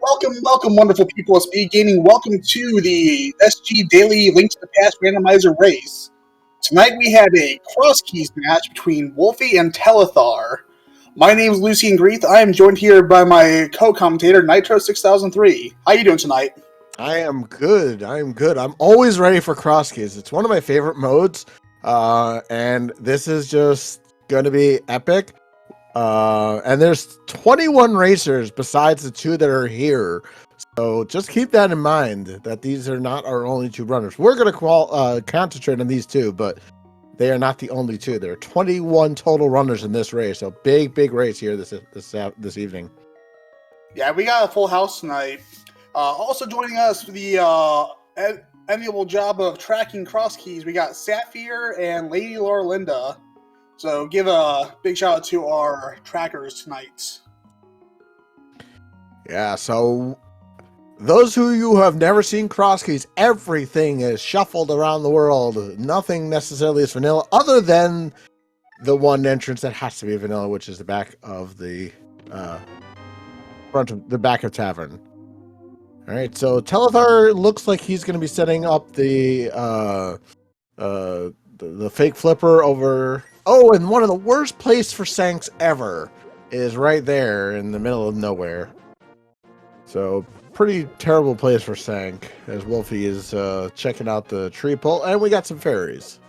Welcome, wonderful people of Speed Gaming. Welcome to the SG Daily Link to the Past Randomizer race. Tonight we have a Crosskeys match between Wolfie and Telathar. My name is Lucian Greeth. I am joined here by my co-commentator, Nitro6003. How you doing tonight? I am good. I'm always ready for Crosskeys. It's one of my favorite modes, and this is just going to be epic. And there's 21 racers besides the two that are here. So just keep that in mind, that these are not our only two runners. We're going to concentrate on these two, but they are not the only two. There are 21 total runners in this race. So big race here this evening. Yeah, we got a full house tonight. Also joining us for the enviable job of tracking Crosskeys, we got Sapphire and Lady Laura Linda. So give a big shout out to our trackers tonight. Yeah, so those who have never seen Crosskeys, everything is shuffled around the world. Nothing necessarily is vanilla, other than the one entrance that has to be vanilla, which is the back of the back of tavern. All right, so Telathar looks like he's going to be setting up the fake flipper over. Oh, and one of the worst places for Sanks ever is right there in the middle of nowhere. So pretty terrible place for Sank, as Wolfie is checking out the tree pole, and we got some fairies.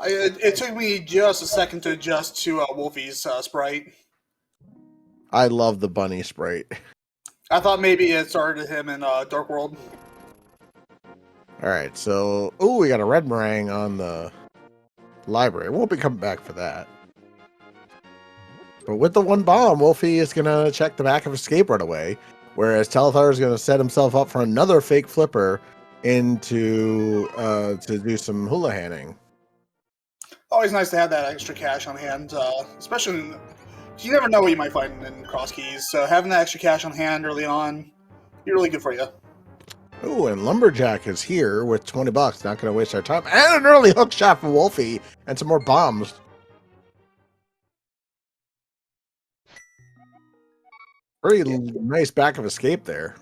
It took me just a second to adjust to Wolfie's sprite. I love the bunny sprite. I thought maybe it started him in Dark World. All right, so we got a red meringue on the library. We'll be coming back for that. But with the one bomb, Wolfie is gonna check the back of his escape right away, whereas Telathar is gonna set himself up for another fake flipper into to do some hula hanning. Always nice to have that extra cash on hand, especially you never know what you might find in Crosskeys. So having that extra cash on hand early on, be really good for you. Oh, and Lumberjack is here with 20 bucks. Not going to waste our time. And an early hook shot for Wolfie and some more bombs. Pretty nice back of escape there.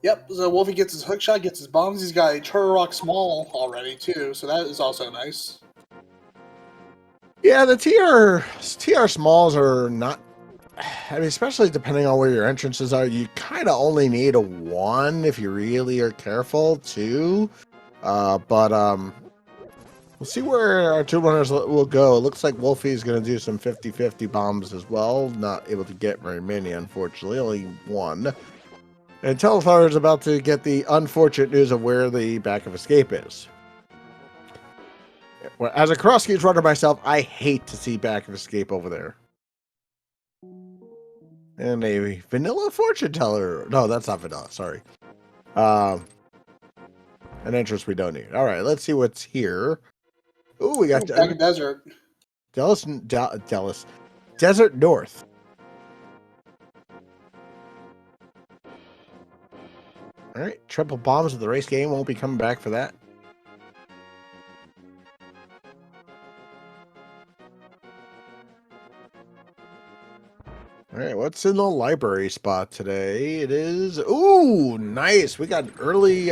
Yep, so Wolfie gets his hook shot, gets his bombs. He's got a Turtle Small already, too, so that is also nice. Yeah, the TR smalls are not... I mean, especially depending on where your entrances are, you kind of only need a 1 if you really are careful, 2. But we'll see where our two runners will go. It looks like Wolfie is going to do some 50-50 bombs as well. Not able to get very many, unfortunately. Only 1. And Telathar is about to get the unfortunate news of where the back of escape is. As a Crosskeys runner myself, I hate to see back of escape over there. And a vanilla fortune teller. No, that's not vanilla. Sorry. An entrance we don't need. All right, let's see what's here. Oh, we got back in desert. Dallas. Desert North. All right, triple bombs of the race game. Won't be coming back for that. All right, what's in the library spot today? It is nice. We got an early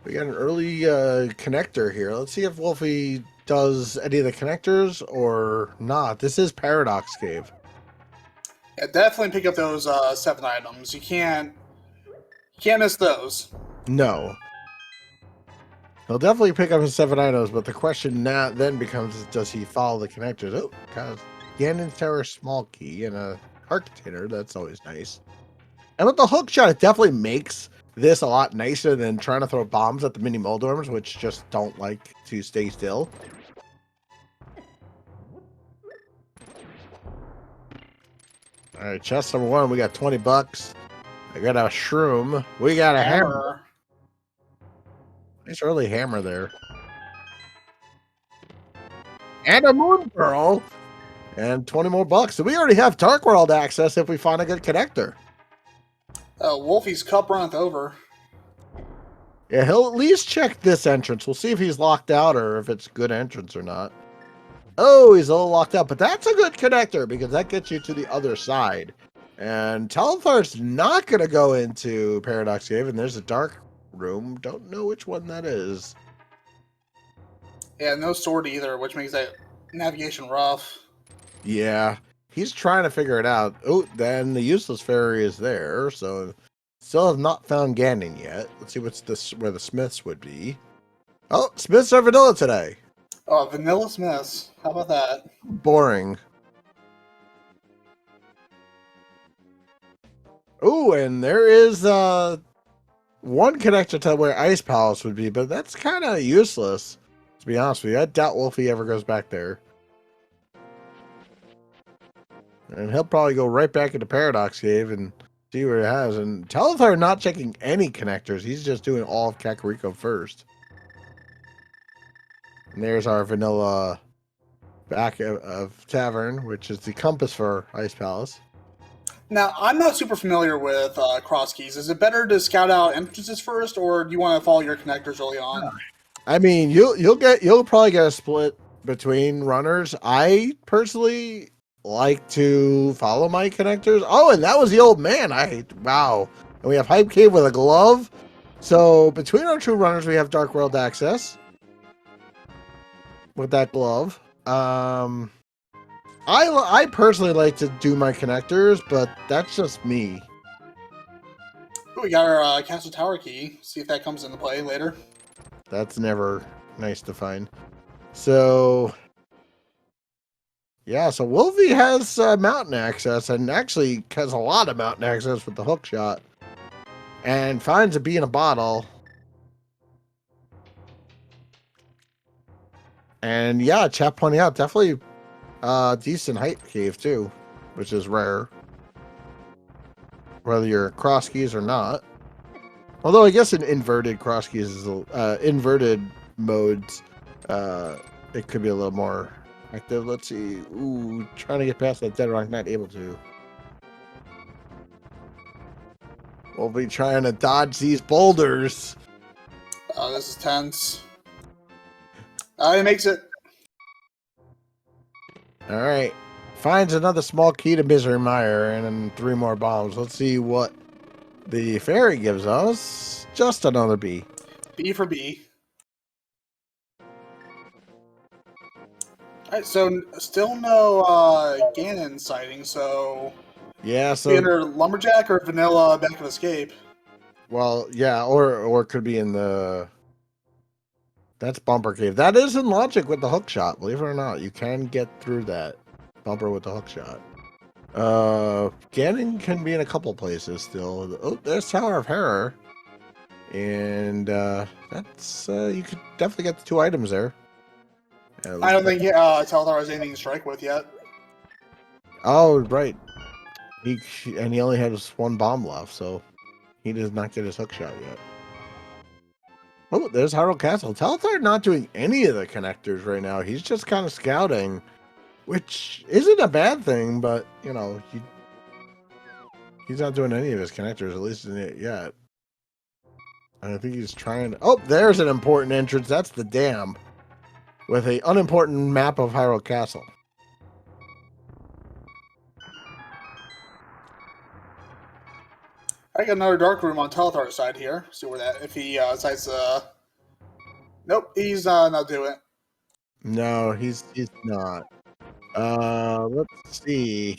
connector here. Let's see if Wolfie does any of the connectors or not. This is Paradox Cave. Yeah, definitely pick up those 7 items. You can't miss those. No. He'll definitely pick up his 7 items, but the question now then becomes, does he follow the connectors? Oh, kind of Ganon's Tower small key and a heart container. That's always nice. And with the hook shot, it definitely makes this a lot nicer than trying to throw bombs at the mini Moldorms, which just don't like to stay still. All right, chest number 1, we got 20 bucks. I got a shroom. We got a hammer. Nice early hammer there. And a moon pearl. And 20 more bucks. So we already have Dark World access if we find a good connector. Wolfie's cup runneth over. Yeah, he'll at least check this entrance. We'll see if he's locked out or if it's a good entrance or not. Oh, he's a little locked out. But that's a good connector because that gets you to the other side. And Telathar's not going to go into Paradox Cave, and there's a dark room. Don't know which one that is. Yeah, no sword either, which makes that navigation rough. Yeah, he's trying to figure it out. Oh, then the useless fairy is there, so still have not found Ganon yet. Let's see where the Smiths would be. Oh, Smiths are vanilla today. Oh, Vanilla Smiths. How about that? Boring. Oh, and there is one connector to where Ice Palace would be, but that's kind of useless, to be honest with you. I doubt Wolfie ever goes back there. And he'll probably go right back into Paradox Cave and see what it has. And Telathar not checking any connectors. He's just doing all of Kakariko first. And there's our vanilla back of Tavern, which is the compass for Ice Palace. Now, I'm not super familiar with Crosskeys. Is it better to scout out entrances first, or do you want to follow your connectors early on? I mean, you'll probably get a split between runners. I personally like to follow my connectors. Oh, and that was the old man. Wow. And we have Hype Cave with a glove. So between our two runners, we have Dark World access with that glove. I personally like to do my connectors, but that's just me. Ooh, we got our Castle Tower key. See if that comes into play later. That's never nice to find. So, yeah, so Wolfie has mountain access, and actually has a lot of mountain access with the hook shot. And finds a bee in a bottle. And yeah, chat pointing out, definitely decent height cave too, which is rare. Whether you're Crosskeys or not. Although I guess in inverted Crosskeys is inverted modes, it could be a little more active. Let's see. Ooh, trying to get past that dead rock, not able to. We'll be trying to dodge these boulders. Oh, this is tense. It makes it. All right. Finds another small key to Misery Mire and then 3 more bombs. Let's see what the fairy gives us. Just another bee. B for B. Alright, so still no Ganon sighting, so... Yeah, so... Either Lumberjack or Vanilla Back of Escape. Well, yeah, or it could be in the... That's Bumper Cave. That is in logic with the hook shot, believe it or not. You can get through that bumper with the hook shot. Ganon can be in a couple places still. Oh, there's Tower of Hera. And that's you could definitely get the 2 items there. I don't think Telathar has anything to strike with yet. Oh, right. He only has 1 bomb left, so he does not get his hook shot yet. Oh, there's Hyrule Castle. Telathar not doing any of the connectors right now. He's just kind of scouting, which isn't a bad thing, but, you know, he's not doing any of his connectors, at least yet. And I think he's trying to... Oh, there's an important entrance. That's the dam with an unimportant map of Hyrule Castle. I got another dark room on Telathar's side here. See where that... If he decides to... Nope, he's not doing it. No, he's not. Let's see.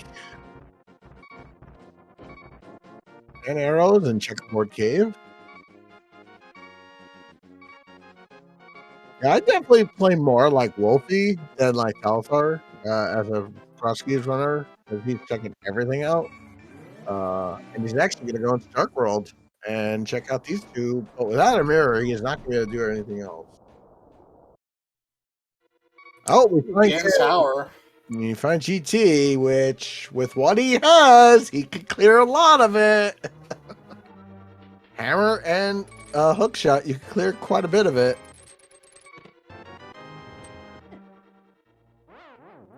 10 arrows and checkerboard cave. Yeah, I definitely play more like Wolfie than like Telathar as a Crosskeys runner, because he's checking everything out. And he's actually going to go into Dark World and check out these 2, but without a mirror, he is not going to be able to do anything else. Oh, we find Tower. You find GT, which with what he has, he could clear a lot of it. Hammer and hook shot, you can clear quite a bit of it.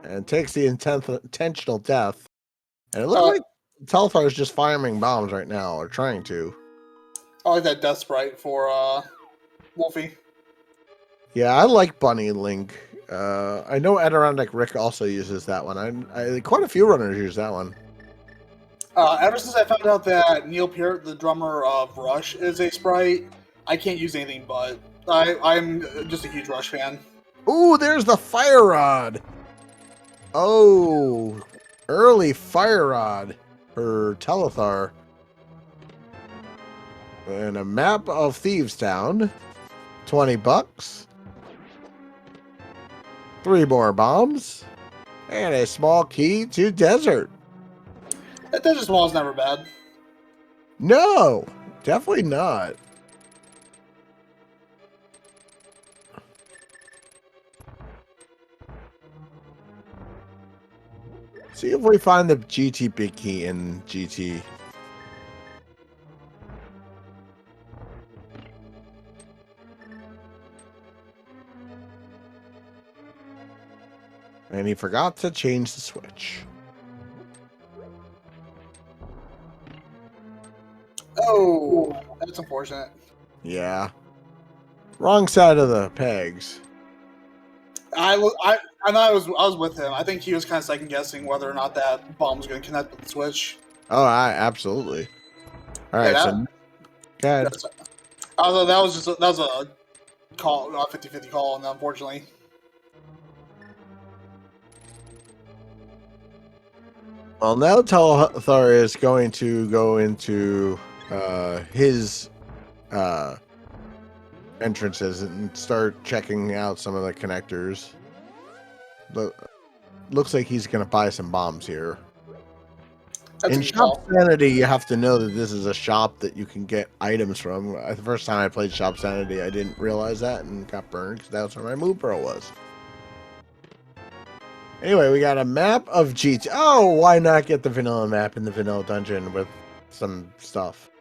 And takes the intentional death. And it looks like Telathar is just firing bombs right now, or trying to. I like that death sprite for Wolfie. Yeah, I like Bunny Link. I know Adirondack Rick also uses that one. I quite a few runners use that one. Ever since I found out that Neil Peart, the drummer of Rush, is a sprite, I can't use anything but. I'm just a huge Rush fan. Ooh, there's the fire rod. Oh, early fire rod for Telathar. And a map of Thieves Town. $20. 3 more bombs. And a small key to desert. That Desert Wall is never bad. No, definitely not. See if we find the GT big key in GT. And he forgot to change the switch. Oh, that's unfortunate. Yeah. Wrong side of the pegs. I was with him. I think he was kind of second guessing whether or not that bomb was going to connect with the switch. Oh, absolutely. All right, Yeah, so go ahead. Although that was a call, a 50-50 call, and unfortunately. Well, now Telathar is going to go into his entrances and start checking out some of the connectors. Looks like he's going to buy some bombs here. That's In Shop Sanity, you have to know that this is a shop that you can get items from. The first time I played Shop Sanity, I didn't realize that and got burned because that's where my Move Pearl was. Anyway, we got a map of GT. Oh, why not get the vanilla map in the vanilla dungeon with some stuff?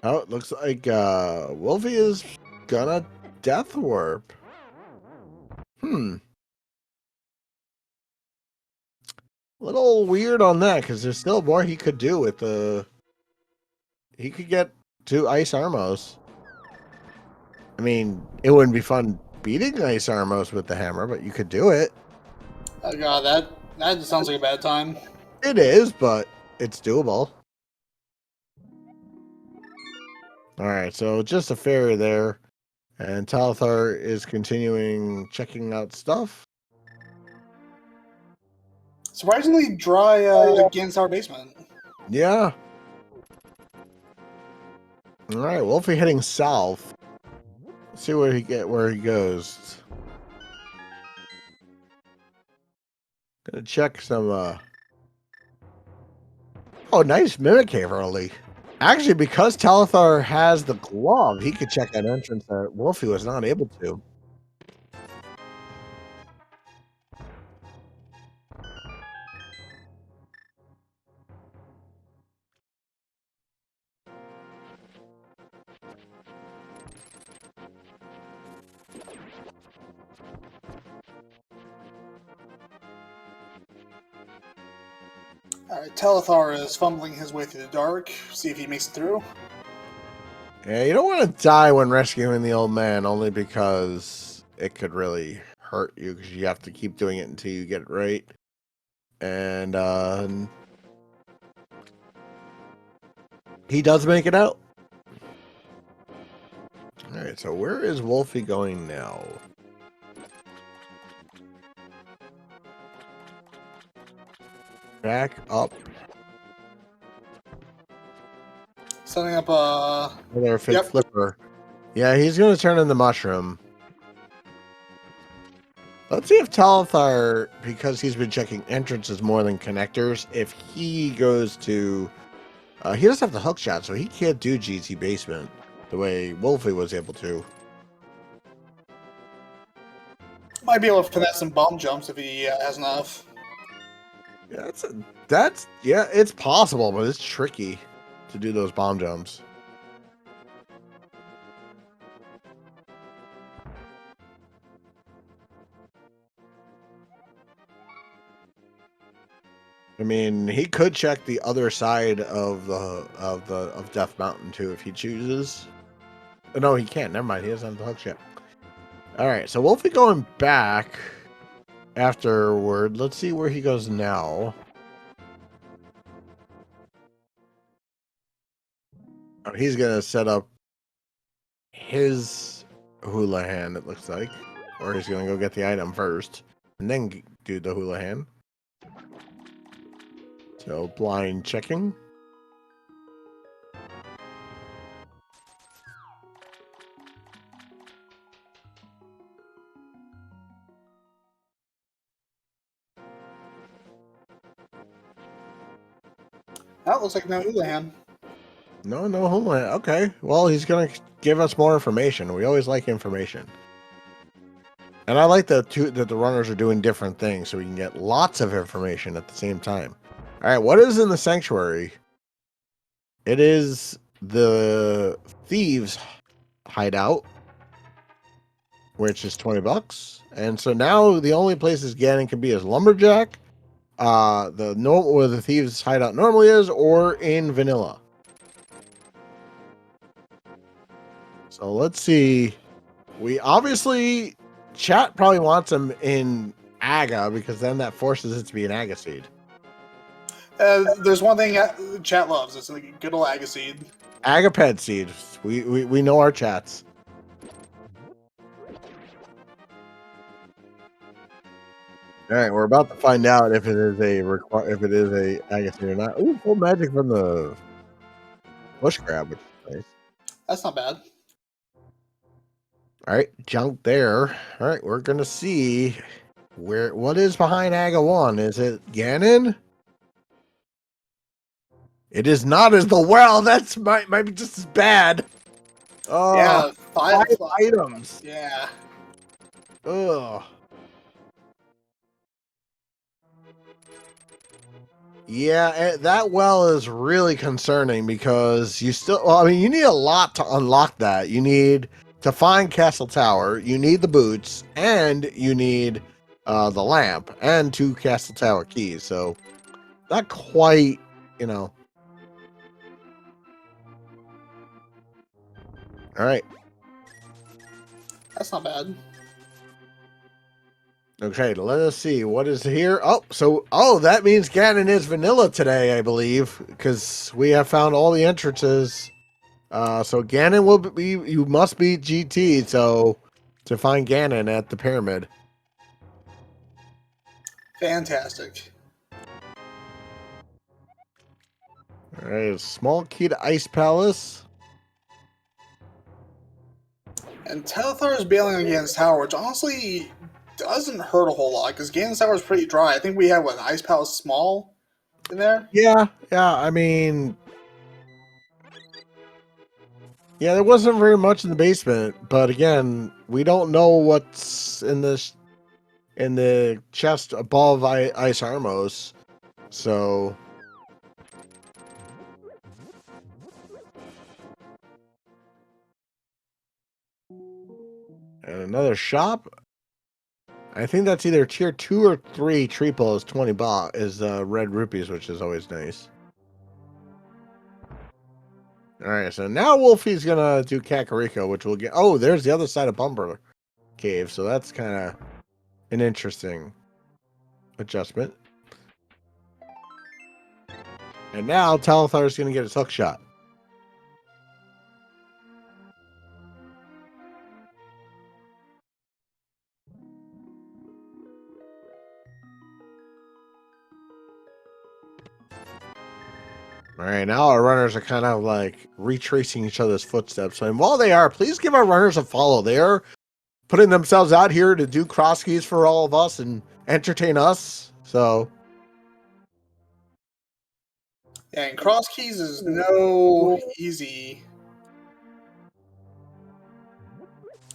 Oh, it looks like Wolfie is gonna death warp. Little weird on that because there's still more he could do with the. He could get 2 Ice Armos. I mean, it wouldn't be fun beating Ice Armos with the hammer, but you could do it. Oh god, that just sounds like a bad time. It is, but it's doable. Alright, so just a fairy there. And Telathar is continuing checking out stuff. Surprisingly dry against our basement. Yeah. Alright, Wolfie heading south. Let's see where he goes. Gonna check some Oh, nice Mimic Cave early. Actually, because Telathar has the glove, he could check that entrance that Wolfie was not able to. Alright, Telathar is fumbling his way through the dark. See if he makes it through. Yeah, you don't want to die when rescuing the old man, only because it could really hurt you, because you have to keep doing it until you get it right. And he does make it out. Alright, so where is Wolfie going now? Back up. Setting up Another fake flipper. Yeah, he's going to turn in the mushroom. Let's see if Telathar, because he's been checking entrances more than connectors, if he goes to... he doesn't have the hook shot, so he can't do GT basement the way Wolfie was able to. might be able to finesse some bomb jumps if he has enough. Yeah, yeah, it's possible, but it's tricky to do those bomb jumps. I mean, he could check the other side of Death Mountain too if he chooses. No, he can't. Never mind. He doesn't have the hooks yet. All right, so Wolfie going back. afterward. Let's see where he goes now. Oh, he's gonna set up his hula hand, it looks like. Or he's gonna go get the item first and then do the hula hand. So blind checking. That looks like no Houlihan. No hula hand. Okay. Well, he's gonna give us more information. We always like information. And I like that the runners are doing different things so we can get lots of information at the same time. All right, what is in the sanctuary? It is the Thieves hideout, which is $20. And so now the only places Ganon can be is Lumberjack, where the Thieves hideout normally is, or in Vanilla. So let's see. We obviously chat probably wants him in Aga because then that forces it to be an Aga seed. There's one thing chat loves. It's like a good old Agaseed. Agaped seed. We know our chats. All right, we're about to find out if it is a Aga seed or not. Ooh, full magic from the bush grab, which is nice. That's not bad. All right, junk there. All right, we're gonna see what is behind Aga 1. Is it Ganon? It is not as the well. That's might be just as bad. Oh, Yeah, five items. Yeah. Ugh. Yeah, that well is really concerning because you still. Well, I mean, you need a lot to unlock that. You need to find Castle Tower. You need the boots, and you need the lamp and 2 Castle Tower keys. So, not quite, you know. All right. That's not bad. Okay, let us see what is here. Oh, that means Ganon is vanilla today, I believe, because we have found all the entrances. So Ganon will be. You must be GT. So to find Ganon at the pyramid. Fantastic. All right, small key to Ice Palace. And Telathar is bailing on Ganon's tower, which honestly doesn't hurt a whole lot because Ganon's tower is pretty dry. I think we have an Ice Palace small in there. Yeah. I mean, yeah, there wasn't very much in the basement, but again, we don't know what's in the chest above Ice Armos. So. And another shop. I think that's either tier 2 or 3 triple is 20 baht is red rupees, which is always nice. All right, so now Wolfie's gonna do Kakariko, which will get. Oh, there's the other side of Bumper Cave, so that's kind of an interesting adjustment. And now Telathar is gonna get his hook shot. All right, now our runners are kind of like retracing each other's footsteps. And while they are, please give our runners a follow. They are putting themselves out here to do Crosskeys for all of us and entertain us. So, Yeah, and Crosskeys is no easy.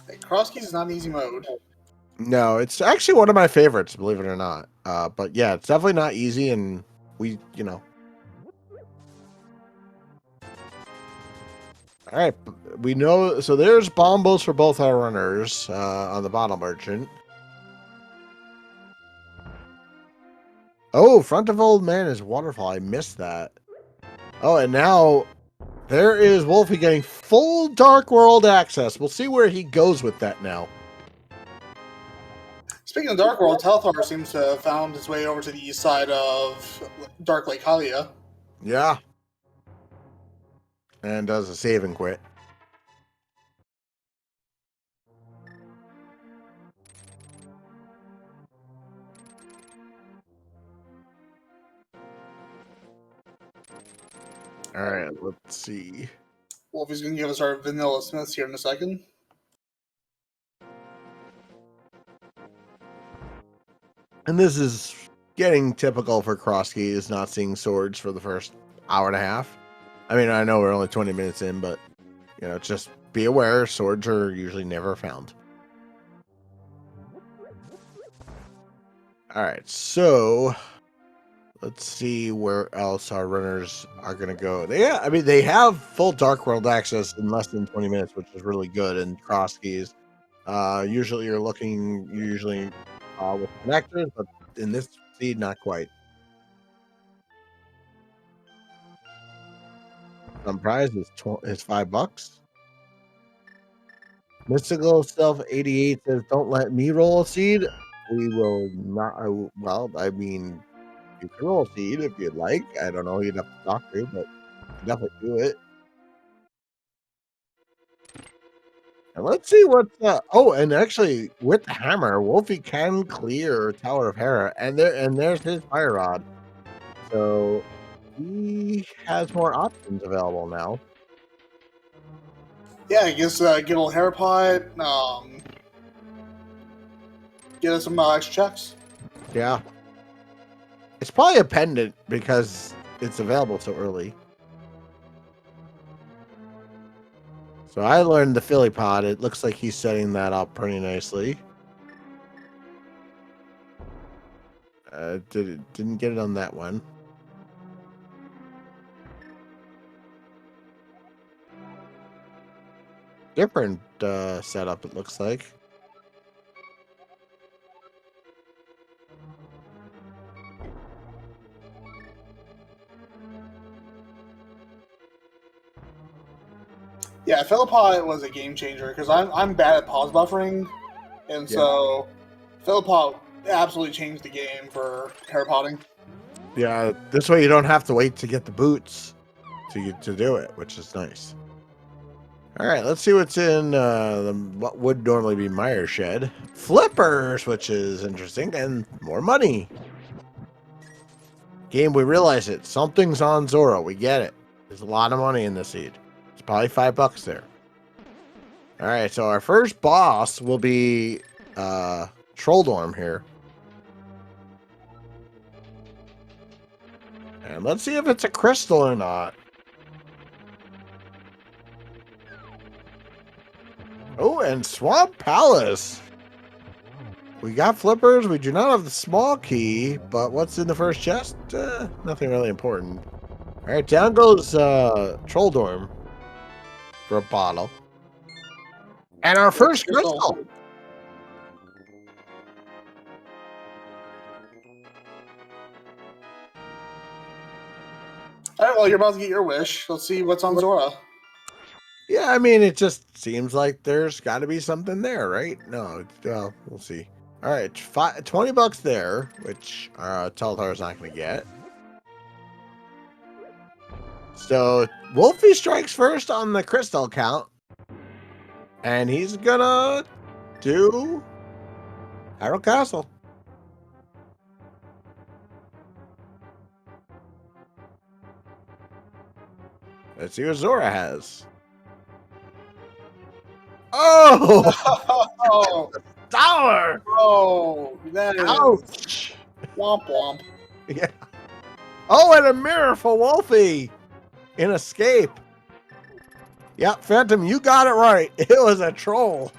Like, Crosskeys is not an easy mode. no, it's actually one of my favorites, believe it or not. But yeah, it's definitely not easy, and we. All right, we know. So there's bombos for both our runners on the bottom merchant. Oh, front of old man is waterfall. I missed that. Oh, and now there is Wolfie getting full Dark World access. We'll see where he goes with that now. Speaking of Dark World, Telathar seems to have found his way over to the east side of Dark Lake Hylia. Yeah. And does a save and quit. All right, let's see. Wolfie's going to give us our Vanilla Smiths here in a second. And this is getting typical for Crosskeys, not seeing swords for the first hour and a half. I mean, I know we're only 20 minutes in, but, you know, just be aware, swords are usually never found. All right, so let's see where else our runners are going to go. They have full Dark World access in less than 20 minutes, which is really good in Crosskeys. Usually you're looking with connectors, but in this seed, not quite. Some prize is $5. Mystical Self 88 says, "Don't let me roll a seed. We will not." Well, I mean, you can roll a seed if you'd like. I don't know who you'd have to talk to, but you can definitely do it. And let's see what's oh, and actually with the hammer, Wolfie can clear Tower of Hera, and there's his fire rod. So he has more options available now. Yeah, I guess get a little hair pot, get us some extra checks. Yeah. It's probably a pendant because it's available so early. So I learned the Philly pod. It looks like he's setting that up pretty nicely. Didn't get it on that one. Different setup, it looks like. Yeah, Philippi was a game changer because I'm bad at pause buffering, and so Philippi absolutely changed the game for hair potting. Yeah, this way you don't have to wait to get the boots to do it, which is nice. All right, let's see what's in what would normally be Meyer Shed. Flippers, which is interesting, and more money. Game, we realize it. Something's on Zora. We get it. There's a lot of money in this seed. It's probably $5 there. All right, so our first boss will be Trolldorm here. And let's see if it's a crystal or not. Oh, and Swamp Palace. We got flippers. We do not have the small key, but what's in the first chest? Nothing really important. All right, down goes Trolldorm for a bottle. And our first crystal. All right, well, you're about to get your wish. Let's see what's on Zora. Yeah, I mean, it just seems like there's got to be something there, right? No, well, we'll see. All right, $20 there, which Telathar is not going to get. So Wolfie strikes first on the crystal count, and he's gonna do Harrow Castle. Let's see what Zora has. Oh, Oh, dollar! oh, that is Ouch! womp womp. Yeah. Oh, and a mirror for Wolfie in Escape. Yep, Phantom, you got it right. It was a troll.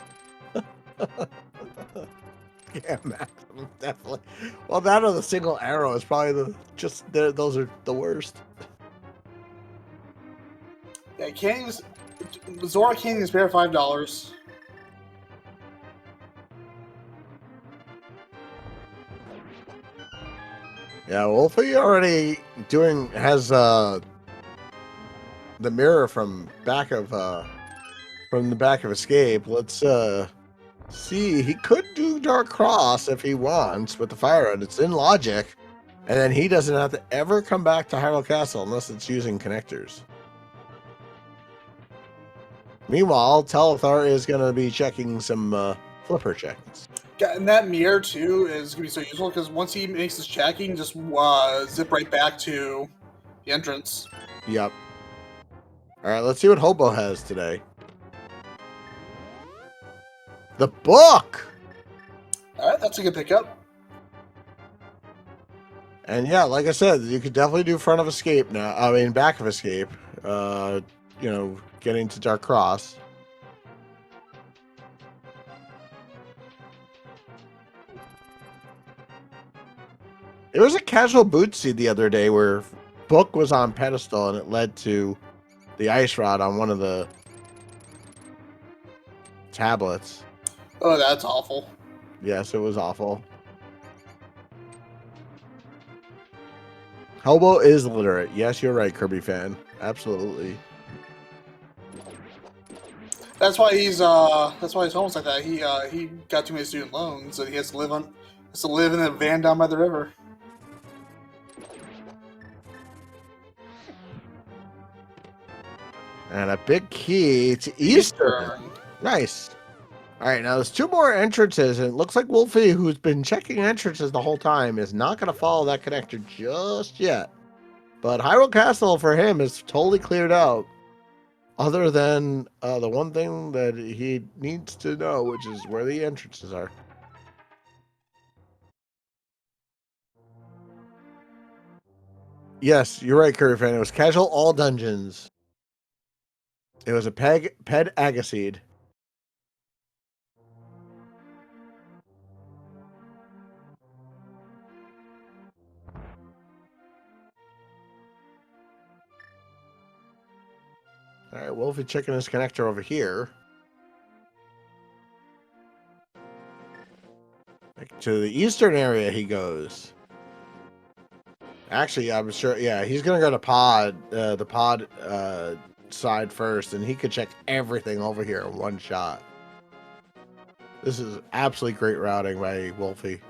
Yeah, Maxim, definitely. Well, that or the single arrow is probably those are the worst. Yeah, Zora can't even spare $5. Yeah, Wolfie already has the mirror from the back of Escape. Let's See, he could do Dark Cross if he wants with the fire red. It's in logic. And then he doesn't have to ever come back to Hyrule Castle unless it's using connectors. Meanwhile, Telathar is going to be checking some flipper checks. Yeah, and that mirror too is gonna be so useful because once he makes his check, he can just zip right back to the entrance. Yep. All right, let's see what Hobo has today. The book! All right, that's a good pickup. And yeah, like I said, you could definitely do front of escape now. I mean, back of escape. Getting to Dark Cross. There was a casual bootsy the other day where book was on pedestal and it led to the ice rod on one of the tablets. Oh, that's awful. Yes, it was awful. Hobo is literate. Yes, you're right, Kirby fan. Absolutely. That's why he's almost like that. He got too many student loans, and he has to live in a van down by the river. And a big key to Eastern. Nice. All right, now there's two more entrances, and it looks like Wolfie, who's been checking entrances the whole time, is not going to follow that connector just yet. But Hyrule Castle for him is totally cleared out, other than the one thing that he needs to know, which is where the entrances are. Yes, you're right, Curry fan. It was casual all dungeons. It was a ped agaseed. All right, Wolfie checking his connector over here. Back to the eastern area he goes. Actually, I'm sure, yeah, he's going to go to the pod side first, and he could check everything over here in one shot. This is absolutely great routing by Wolfie.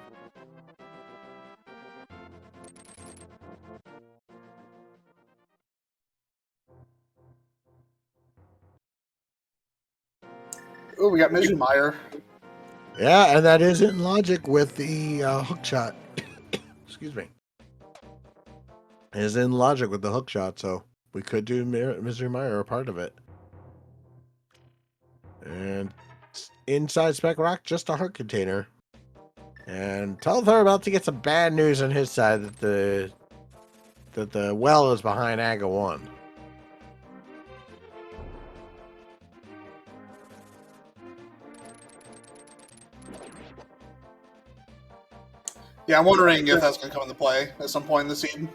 Oh, we got Mizumire. Yeah, and that is in logic with the hook shot. Excuse me. It is in logic with the hook shot, so we could do Misery Mire a part of it. And inside Spec Rock, just a heart container. And Telathar about to get some bad news on his side that the well is behind Aga 1. Yeah, I'm wondering if that's going to come into play at some point in the season.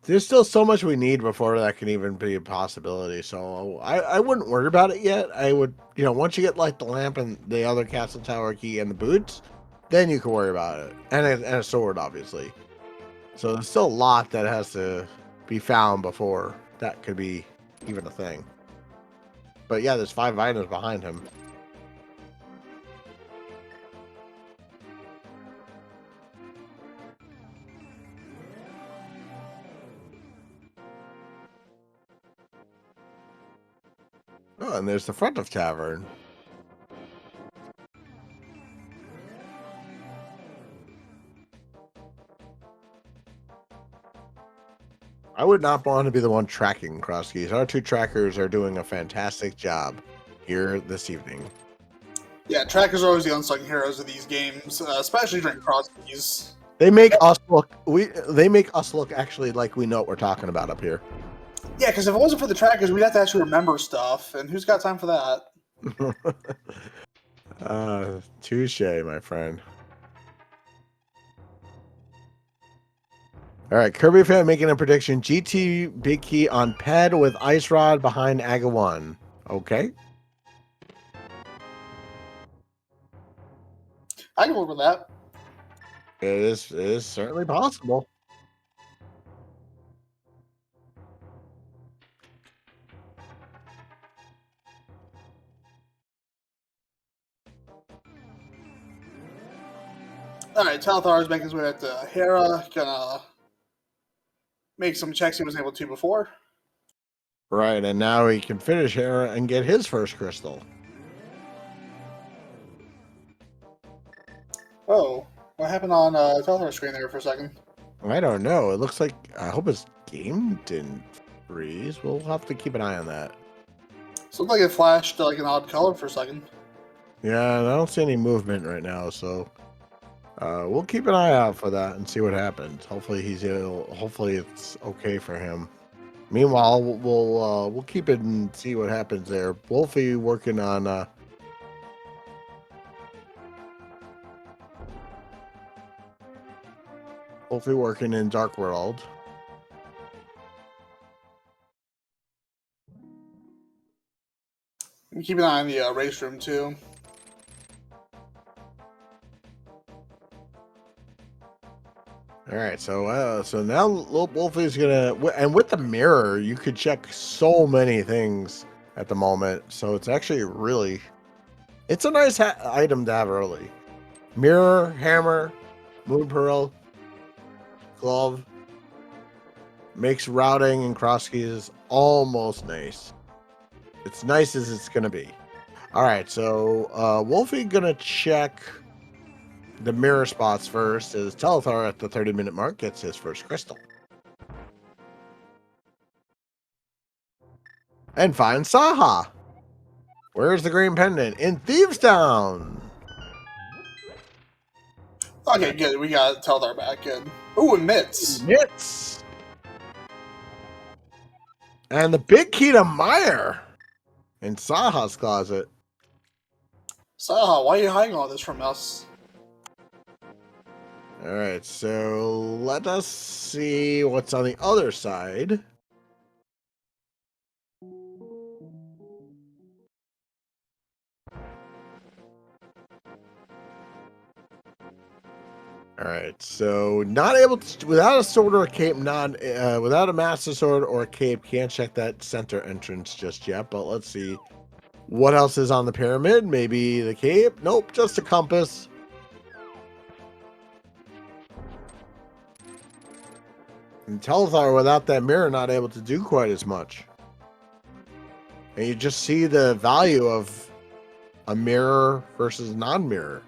There's still so much we need before that can even be a possibility. So I wouldn't worry about it yet. I would, once you get like the lamp and the other castle tower key and the boots, then you can worry about it. And a sword, obviously. So there's still a lot that has to be found before that could be even a thing. But yeah, there's 5 items behind him. Oh, and there's the front of tavern. I would not want to be the one tracking Crosskeys. Our 2 trackers are doing a fantastic job here this evening. Yeah, trackers are always the unsung heroes of these games, especially during Crosskeys. They make us look. They make us look actually like we know what we're talking about up here. Yeah, because if it wasn't for the trackers, we'd have to actually remember stuff, and who's got time for that? Touche, my friend. All right, Kirby fan making a prediction. GT big key on ped with ice rod behind Aga 1. Okay. I can work with that. It is certainly possible. Alright, Telathar is making his way up to Hera. Gonna make some checks he wasn't able to before. Right, and now he can finish Hera and get his first crystal. Oh, what happened on Telathar's screen there for a second? I don't know. It looks like, I hope his game didn't freeze. We'll have to keep an eye on that. So it looked like it flashed like an odd color for a second. Yeah, I don't see any movement right now, so we'll keep an eye out for that and see what happens. Hopefully hopefully it's okay for him. Meanwhile, we'll keep it and see what happens there. Wolfie working on Wolfie working in Dark World. And keep an eye on the race room too. All right, so now little Wolfie's gonna, and with the mirror, you could check so many things at the moment. So it's actually really, it's a nice item to have early. Mirror, hammer, moon pearl, glove, makes routing and crosskeys almost nice. It's nice as it's gonna be. All right, so Wolfie gonna check the mirror spots first. As Telathar at the 30-minute mark gets his first crystal. And finds Saha. Where's the green pendant? In Thieves Town. Okay, good. We got Telathar back. Good. Ooh, and mitts. Mitts. And the big key to Meyer in Saha's closet. Saha, why are you hiding all this from us? All right, so let us see what's on the other side. All right, so not able to, without a sword or a cape, without a master sword or a cape, can't check that center entrance just yet. But let's see what else is on the pyramid. Maybe the cape. Nope, just a compass. And Telathar, without that mirror, not able to do quite as much. And you just see the value of a mirror versus non-mirror.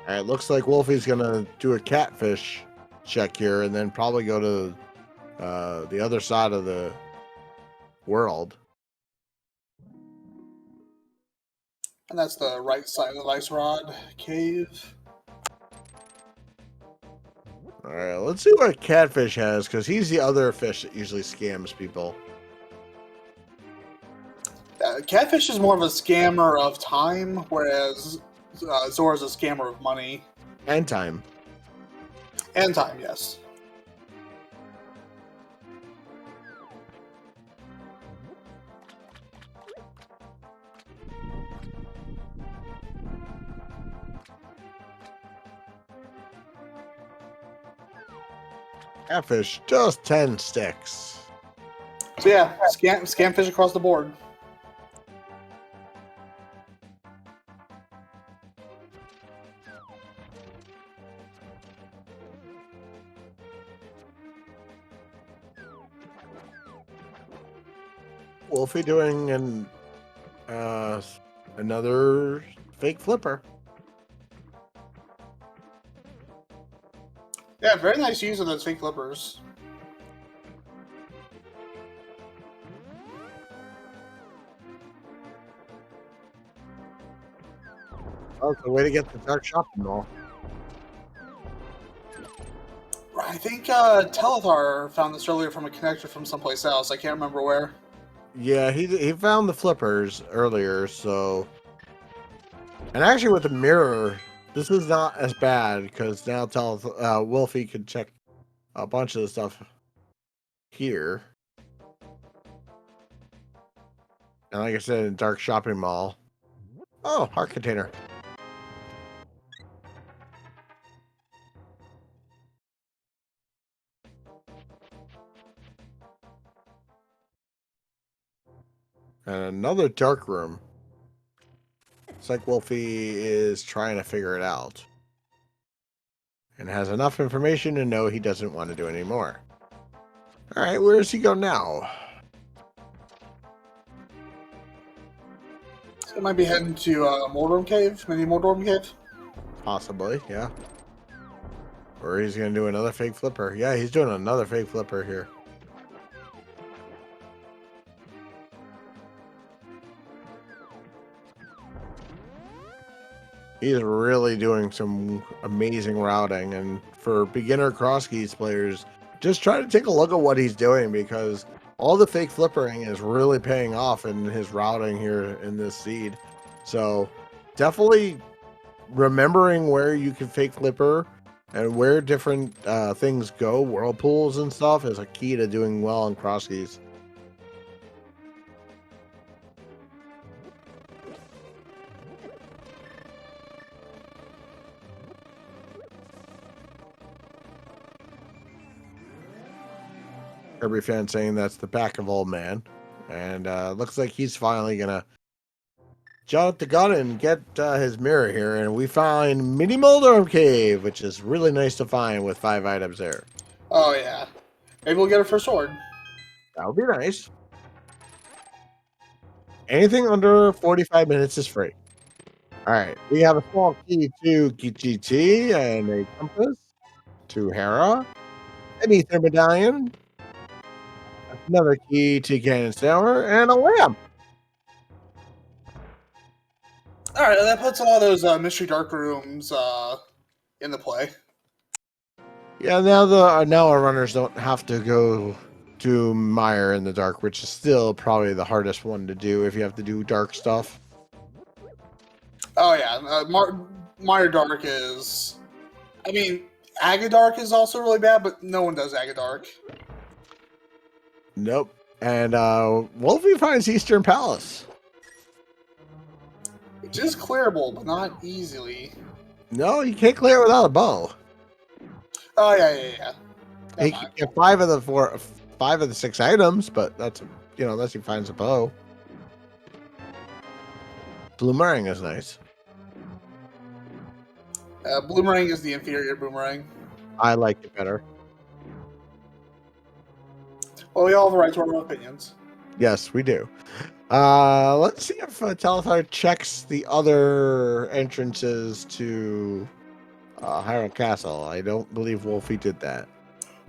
All right, looks like Wolfie's gonna do a catfish check here, and then probably go to the other side of the world. And that's the right side of the ice rod cave. All right, let's see what Catfish has, because he's the other fish that usually scams people. Catfish is more of a scammer of time, whereas Zora's a scammer of money. And time. And time, yes. Catfish, just 10 sticks. So yeah, scam fish across the board. Wolfie doing another fake flipper. Yeah, very nice use of those fake flippers. Oh, it's a way to get the dark shopping mall. I think Telathar found this earlier from a connector from someplace else. I can't remember where. Yeah, he found the flippers earlier, so. And actually, with the mirror, this is not as bad because now Wolfie can check a bunch of the stuff here. And like I said, in dark shopping mall. Oh, heart container. And another dark room. like Wolfie is trying to figure it out. And has enough information to know he doesn't want to do anymore. Alright, where does he go now? So it might be heading to Mordorm Cave. Maybe Mordorm Cave? Possibly, yeah. Or he's going to do another fake flipper. Yeah, he's doing another fake flipper here. He's really doing some amazing routing, and for beginner Crosskeys players, just try to take a look at what he's doing, because all the fake flippering is really paying off in his routing here in this seed. So definitely remembering where you can fake flipper and where different things go, whirlpools and stuff, is a key to doing well in Crosskeys. Kirby fan saying that's the back of old man, and looks like he's finally gonna jump the gun and get his mirror here, and we find Mini Moldorm Cave, which is really nice to find with 5 items there. Oh, yeah. Maybe we'll get it for sword. That would be nice. Anything under 45 minutes is free. All right, we have a small key to GT and a compass to Hera, an ether medallion, another key to Ganon Tower, and a lamp. All right, that puts a lot of those mystery dark rooms in the play. Yeah, now our runners don't have to go to Mire in the dark, which is still probably the hardest one to do if you have to do dark stuff. Oh yeah, Mire Dark is. I mean, Agadark is also really bad, but no one does Agadark. Nope. And Wolfie finds Eastern Palace. Which is clearable, but not easily. No, you can't clear it without a bow. Oh yeah. He can get 5 of the 6 items, but that's, unless he finds a bow. Bloomerang is nice. Boomerang is the inferior boomerang. I like it better. Well, we all have a right to our own opinions. Yes, we do. Let's see if Telathar checks the other entrances to Hyrule Castle. I don't believe Wolfie did that.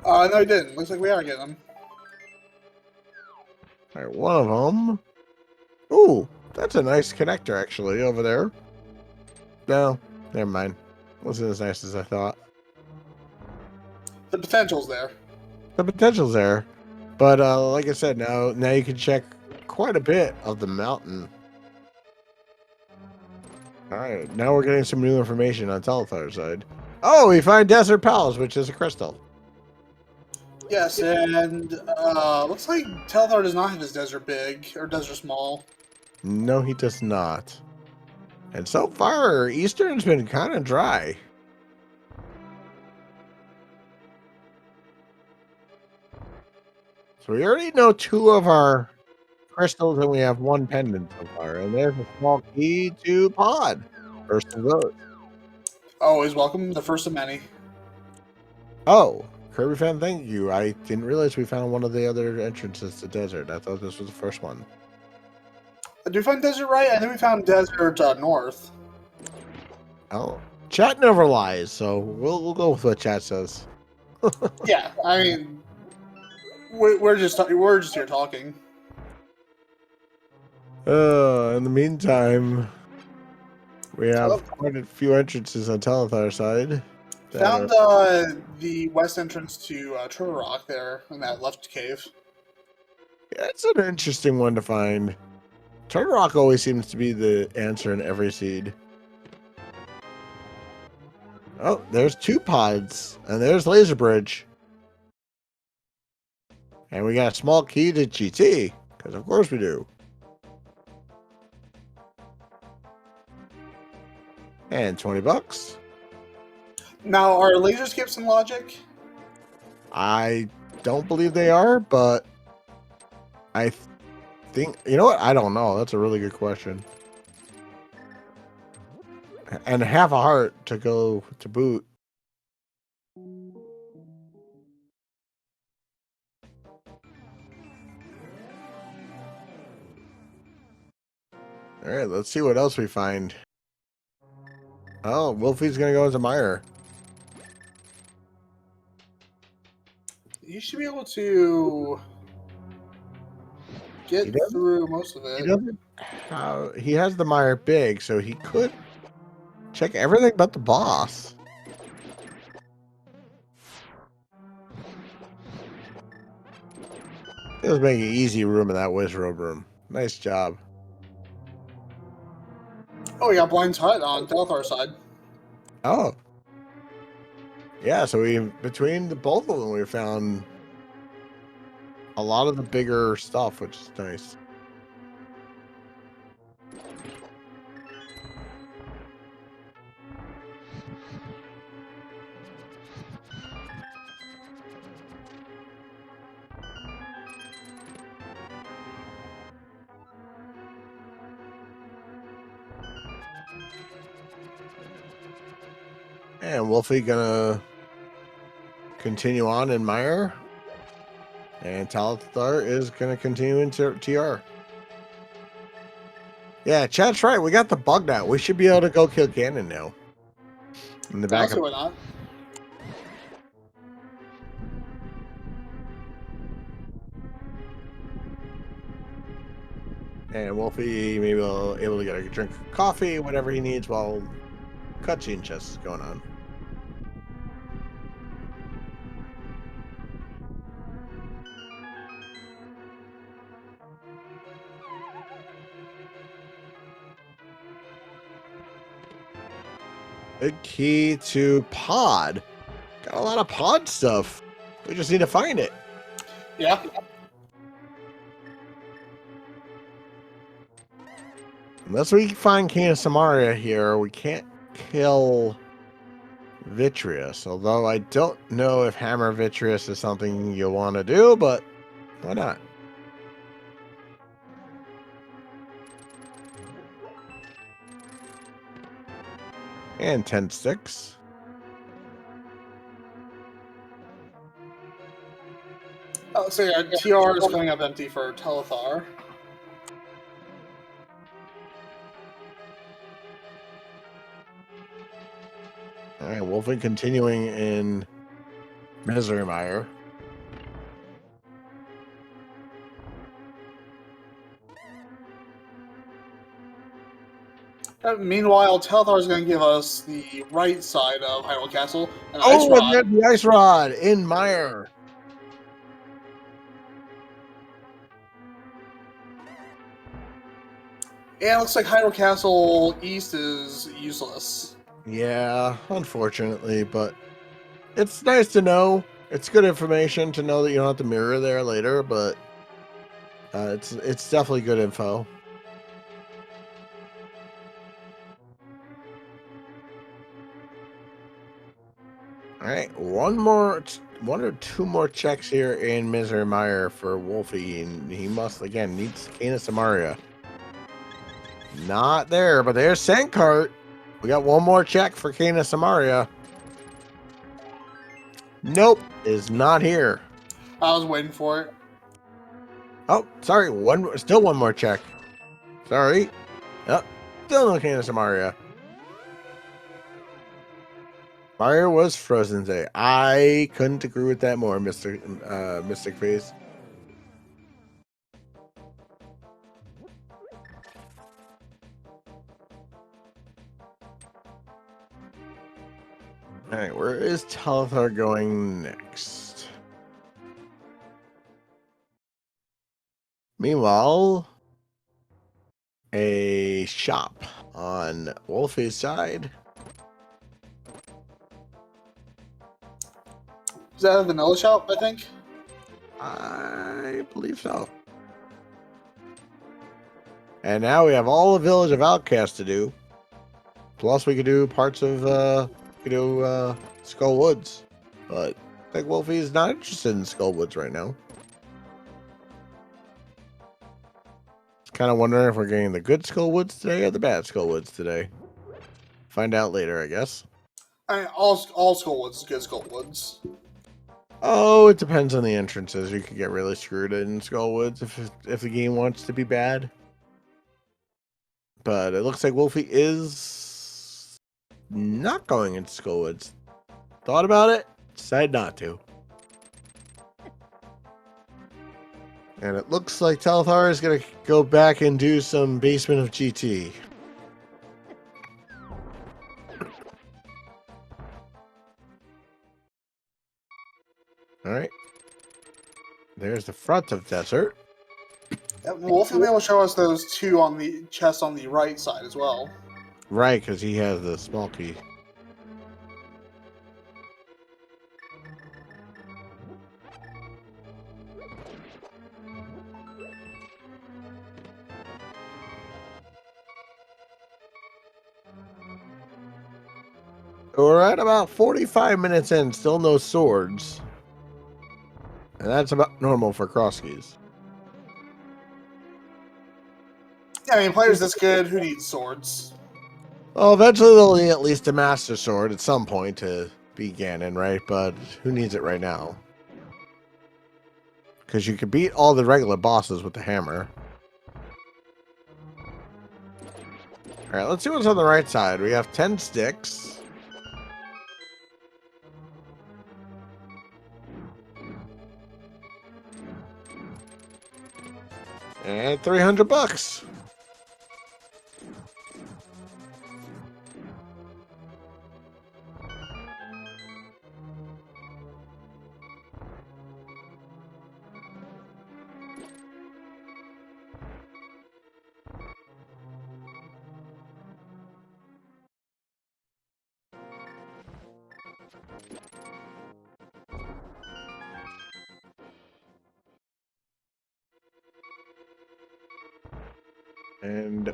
No, he didn't. Looks like we are getting them. All right, one of them. Ooh, that's a nice connector, actually, over there. No, never mind. Wasn't as nice as I thought. The potential's there. The potential's there. But like I said, now you can check quite a bit of the mountain. All right, now we're getting some new information on Telathar's side. Oh, we find Desert Palace, which is a crystal. Yes, and looks like Telathar does not have his desert big or desert small. No, he does not. And so far, Eastern's been kind of dry. So we already know 2 of our crystals, and we have 1 pendant so far. And there's a small key to Pod. First of those. Always welcome, the first of many. Oh, Kirby fan, thank you. I didn't realize we found one of the other entrances to desert. I thought this was the first one. Did we find desert right? I think we found desert north. Oh, chat never lies, so we'll go with what chat says. Yeah, I mean, we're just here talking. In the meantime, we have quite a few entrances on Telathar's side. Found the west entrance to Turtle Rock there in that left cave. Yeah, it's an interesting one to find. Turtle Rock always seems to be the answer in every seed. Oh, there's 2 pods, and there's Laser Bridge. And we got a small key to GT, because of course we do. And 20 bucks. Now, are laser skips in logic? I don't believe they are, but I think, you know what? I don't know. That's a really good question. and half a heart to go to boot. All right, let's see what else we find. Oh, Wolfie's gonna go as a mire. You should be able to get through most of He it. doesn't. He has the mire big, so he could check everything but the boss. He was making easy room in that wizard room. Nice job. Oh, we got Blind's Hut on Telathar's side. Oh. Yeah, so between the both of them, we found a lot of the bigger stuff, which is nice. And Wolfie gonna continue on in Mire. And Telathar is gonna continue into TR. Yeah, chat's right. We got the bug now. We should be able to go kill Ganon now. In the back Honestly, why not? And Wolfie maybe able to get a drink of coffee, whatever he needs while cutscene chess is going on. Big key to pod. Got a lot of pod stuff. We just need to find it. Yeah. Unless we find King of Samaria here, we can't kill Vitreous. Although I don't know if Hammer Vitreous is something you want to do, but why not? And 10 sticks. Oh, so yeah, TR is coming up empty for Telathar. All right, Wolfie continuing in Misery Mire. Meanwhile, Telathar is going to give us the right side of Hyrule Castle, an ice Oh, and rod. there's the Ice Rod in Mire. And it looks like Hyrule Castle East is useless. Yeah, unfortunately, but it's nice to know. It's good information to know that you don't have to mirror there later, but it's definitely good info. All right, one or two more checks here in Misery Mire for Wolfie, and he must again needs Kana Samaria. Not there, but there's Sandcart. We got one more check for Kana Samaria. Nope, is not here. I was waiting for it. Oh, sorry, still one more check. Sorry. Yep, still no Kana Samaria. Fire was Frozen Day. I couldn't agree with that more, Mystic Face. All right, where is Telathar going next? Meanwhile, a shop on Wolfie's side. Is that a vanilla shop, I think? I believe so. And now we have all the Village of Outcasts to do. Plus, we could do parts of Skull Woods. But I think Wolfie's not interested in Skull Woods right now. Kind of wondering if we're getting the good Skull Woods today or the bad Skull Woods today. Find out later, I guess. I mean, all Skullwoods is good Skullwoods. Oh, it depends on the entrances. You could get really screwed in Skullwoods if the game wants to be bad. But it looks like Wolfie is not going into Skullwoods. Thought about it, decided not to. And it looks like Telathar is going to go back and do some Basement of GT. All right. There's the front of Desert. Yep, Wolfie will be able to show us those two on the chest on the right side as well. Right, because he has the small key. We're at about 45 minutes in, still no swords. And that's about normal for Crosskeys. Yeah, I mean, players this good, who needs swords? Well, eventually they'll need at least a Master Sword at some point to beat Ganon, right? But who needs it right now? Because you can beat all the regular bosses with the hammer. Alright, let's see what's on the right side. We have 10 sticks. And $300. And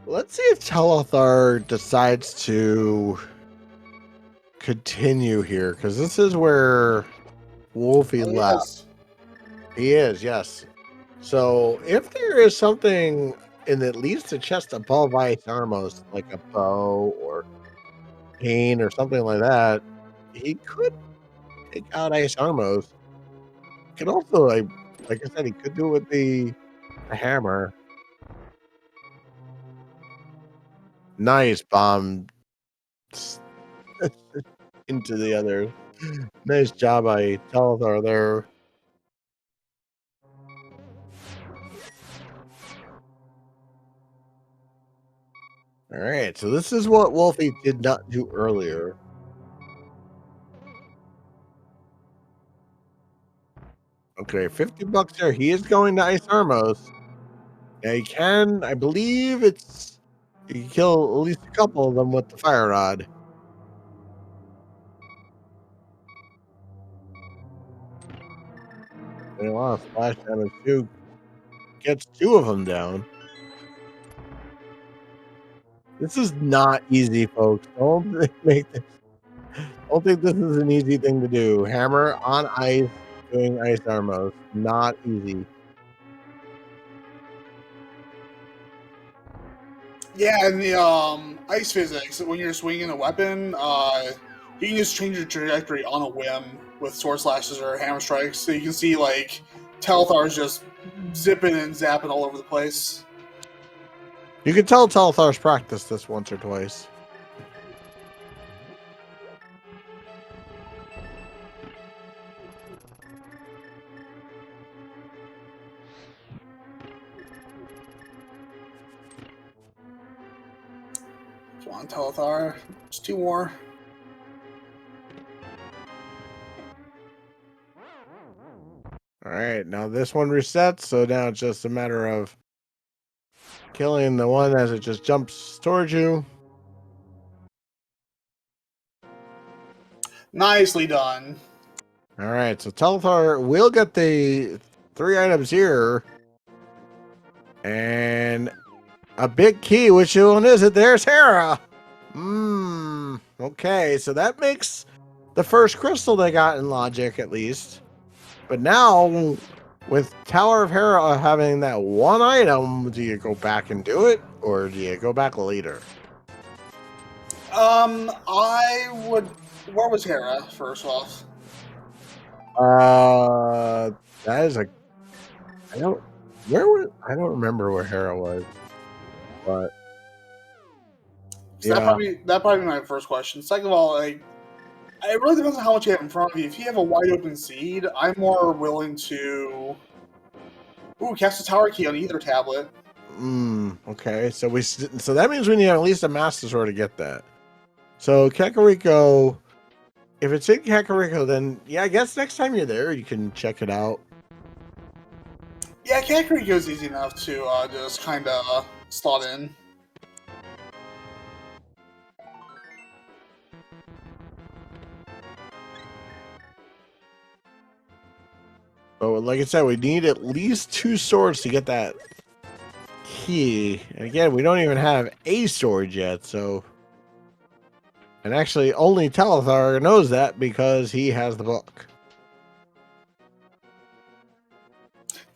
let's see if Telathar decides to continue here, because this is where Wolfie left. Yes. He is, yes. So if there is something in at least a chest above Ice Armos, like a bow or cane or something like that, he could take out Ice Armos. He could also, like I said, he could do it with the hammer. Nice bomb into the other. Nice job by Telathar there. All right, so this is what Wolfie did not do earlier. Okay, $50 there. He is going to Ice Armos. Now he can, I believe it's, you can kill at least a couple of them with the fire rod. And a lot of splash damage too. Gets 2 of them down. This is not easy, folks. Don't make this. Don't think this is an easy thing to do. Hammer on ice, doing Ice Armos. Not easy. Yeah, and the ice physics, when you're swinging a weapon, you can just change your trajectory on a whim with sword slashes or hammer strikes. So you can see, like, Telathar's just zipping and zapping all over the place. You can tell Telathar's practiced this once or twice. Come on, Telathar. Just 2 more. All right, now this one resets, so now it's just a matter of killing the one as it just jumps towards you. Nicely done. All right, so Telathar will get the 3 items here. And a big key. Which one is it? There's Hera. Okay, so that makes the first crystal they got in logic, at least. But now with Tower of Hera having that one item, do you go back and do it, or do you go back later? I would. Where was Hera? First off, That is a. I don't. Where was? I don't remember where Hera was, but so yeah. that probably be my first question. Second of all, like, it really depends on how much you have in front of you. If you have a wide open seed, I'm more willing to cast a tower key on either tablet. Okay. So that means we need at least a Master Sword to get that. So Kakariko. If it's in Kakariko, then yeah, I guess next time you're there, you can check it out. Yeah, Kakariko goes easy enough to just kind of slot in. But like I said, we need at least 2 swords to get that key. And again, we don't even have a sword yet, so. And actually, only Telathar knows that because he has the book.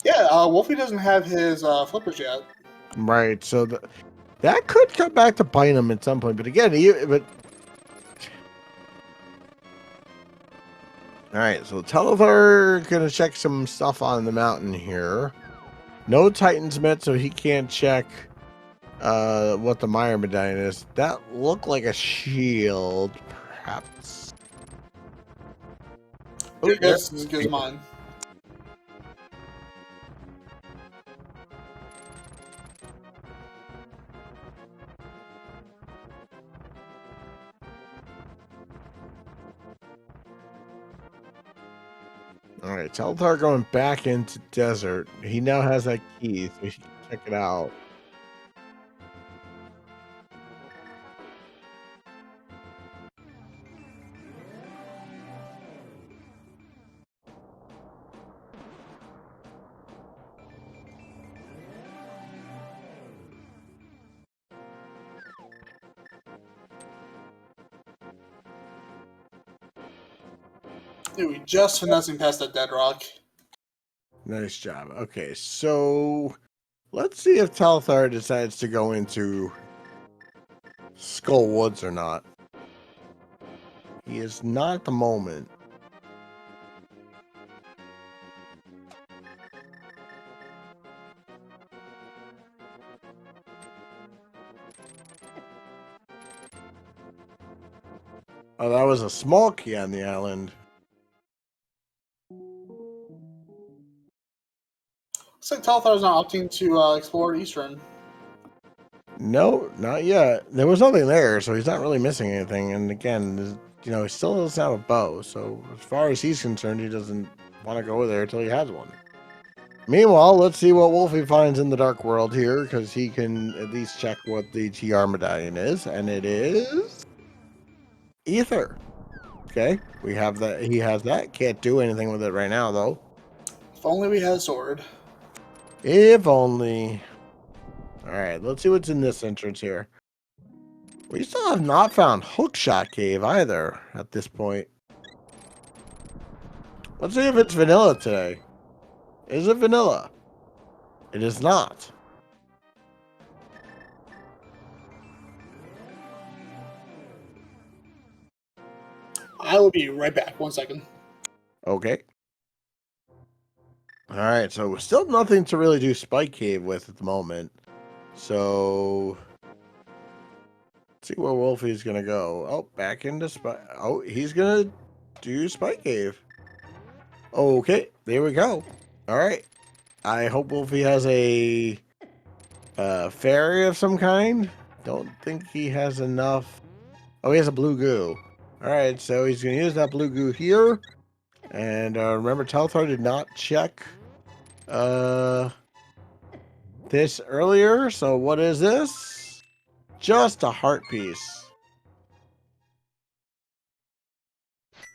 Yeah, Wolfie doesn't have his flippers yet. Right, so that could come back to bite him at some point. But again, all right, so Telathar gonna check some stuff on the mountain here. No Titans met, so he can't check what the Mire medallion is. That looked like a shield, perhaps. Oh, Yeah, this is as good as mine. All right, Telathar going back into desert. He now has that key, so he can check it out. Dude, we just finessing past that dead rock. Nice job. Okay, so let's see if Telathar decides to go into Skull Woods or not. He is not at the moment. Oh, that was a small key on the island. Looks like Telathar's not opting to explore Eastern. No, not yet. There was nothing there, so he's not really missing anything. And again, he still doesn't have a bow. So as far as he's concerned, he doesn't want to go there until he has one. Meanwhile, let's see what Wolfie finds in the Dark World here, because he can at least check what the TR medallion is, and it is Ether. Okay, we have that. He has that. Can't do anything with it right now, though. If only we had a sword. If only. All right, let's see what's in this entrance here. We still have not found Hookshot Cave either at this point. Let's see if it's vanilla today. Is it vanilla? It is not. I will be right back. 1 second. Okay. All right, so still nothing to really do Spike Cave with at the moment. So let's see where Wolfie's gonna go. Oh, back into Spike. Oh, he's gonna do Spike Cave. Okay, there we go. All right. I hope Wolfie has a fairy of some kind. Don't think he has enough. Oh, he has a blue goo. All right, so he's gonna use that blue goo here. And remember, Telathar did not check this earlier. So what is this? Just a heart piece.